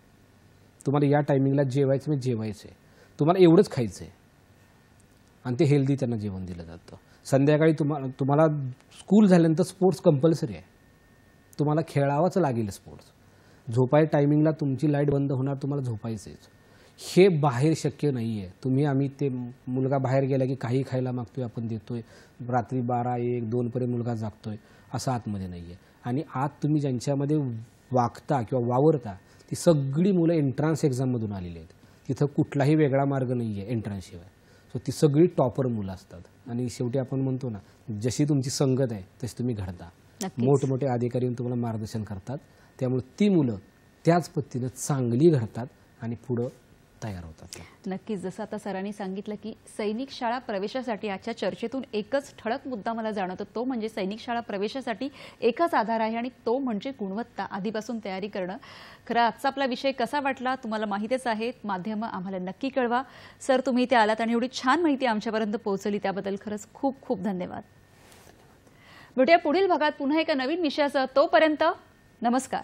तुम्हाला या टायमिंगला जेवायचं म्हणजे जेवायचं आहे, तुम्हाला एवढंच खायचं आहे आणि ते हेल्दी त्यांना जेवण दिलं जातं. संध्याकाळी तुम्हाला स्कूल झाल्यानंतर स्पोर्ट्स कंपल्सरी आहे, तुम्हाला खेळावंच लागेल स्पोर्ट्स. झोपाय टायमिंगला तुमची लाईट बंद होणार, तुम्हाला झोपायचंच. हे बाहेर शक्य नाही आहे. आम्ही ते मुलगा बाहेर गेला की काही खायला मागतोय, आपण देतोय, रात्री 12, 1, 2 पर्यंत मुलगा जागतोय, असं आतमध्ये नाही आहे. आणि आत तुम्ही ज्यांच्यामध्ये वागता किंवा वावरता ती सगळी मुलं एंट्रन्स एक्झाममधून आलेली आहेत. तिथं कुठलाही वेगळा मार्ग नाही आहे एंट्रन्सशिवाय. सो ती सगळी टॉपर मुलं असतात. आणि शेवटी आपण म्हणतो ना, जशी तुमची संगत आहे तशी तुम्ही घडता. मोठमोठे अधिकारी तुम्हाला मार्गदर्शन करतात. त्यामुळे ती मुलं त्याच पद्धतीनं चांगली घडतात आणि पुढं तयार होतात. नक्कीच. जसं आता सरांनी सांगितलं की सैनिक शाळा प्रवेशासाठी आजच्या चर्चेतून एकच ठळक मुद्दा मला जाणवतो, तो म्हणजे सैनिक शाळा प्रवेशासाठी एकच आधार आहे आणि तो म्हणजे गुणवत्ता. आधीपासून तयारी करणं. खरं आजचा आपला विषय कसा वाटला तुम्हाला माहितीच आहे. माध्यमं आम्हाला नक्की कळवा. सर, तुम्ही इथे आलात आणि एवढी छान माहिती आमच्यापर्यंत पोहोचवली त्याबद्दल खरंच खूप खूप धन्यवाद. भेटूया पुढील भागात पुन्हा एका नवीन विषयासह. तोपर्यंत नमस्कार.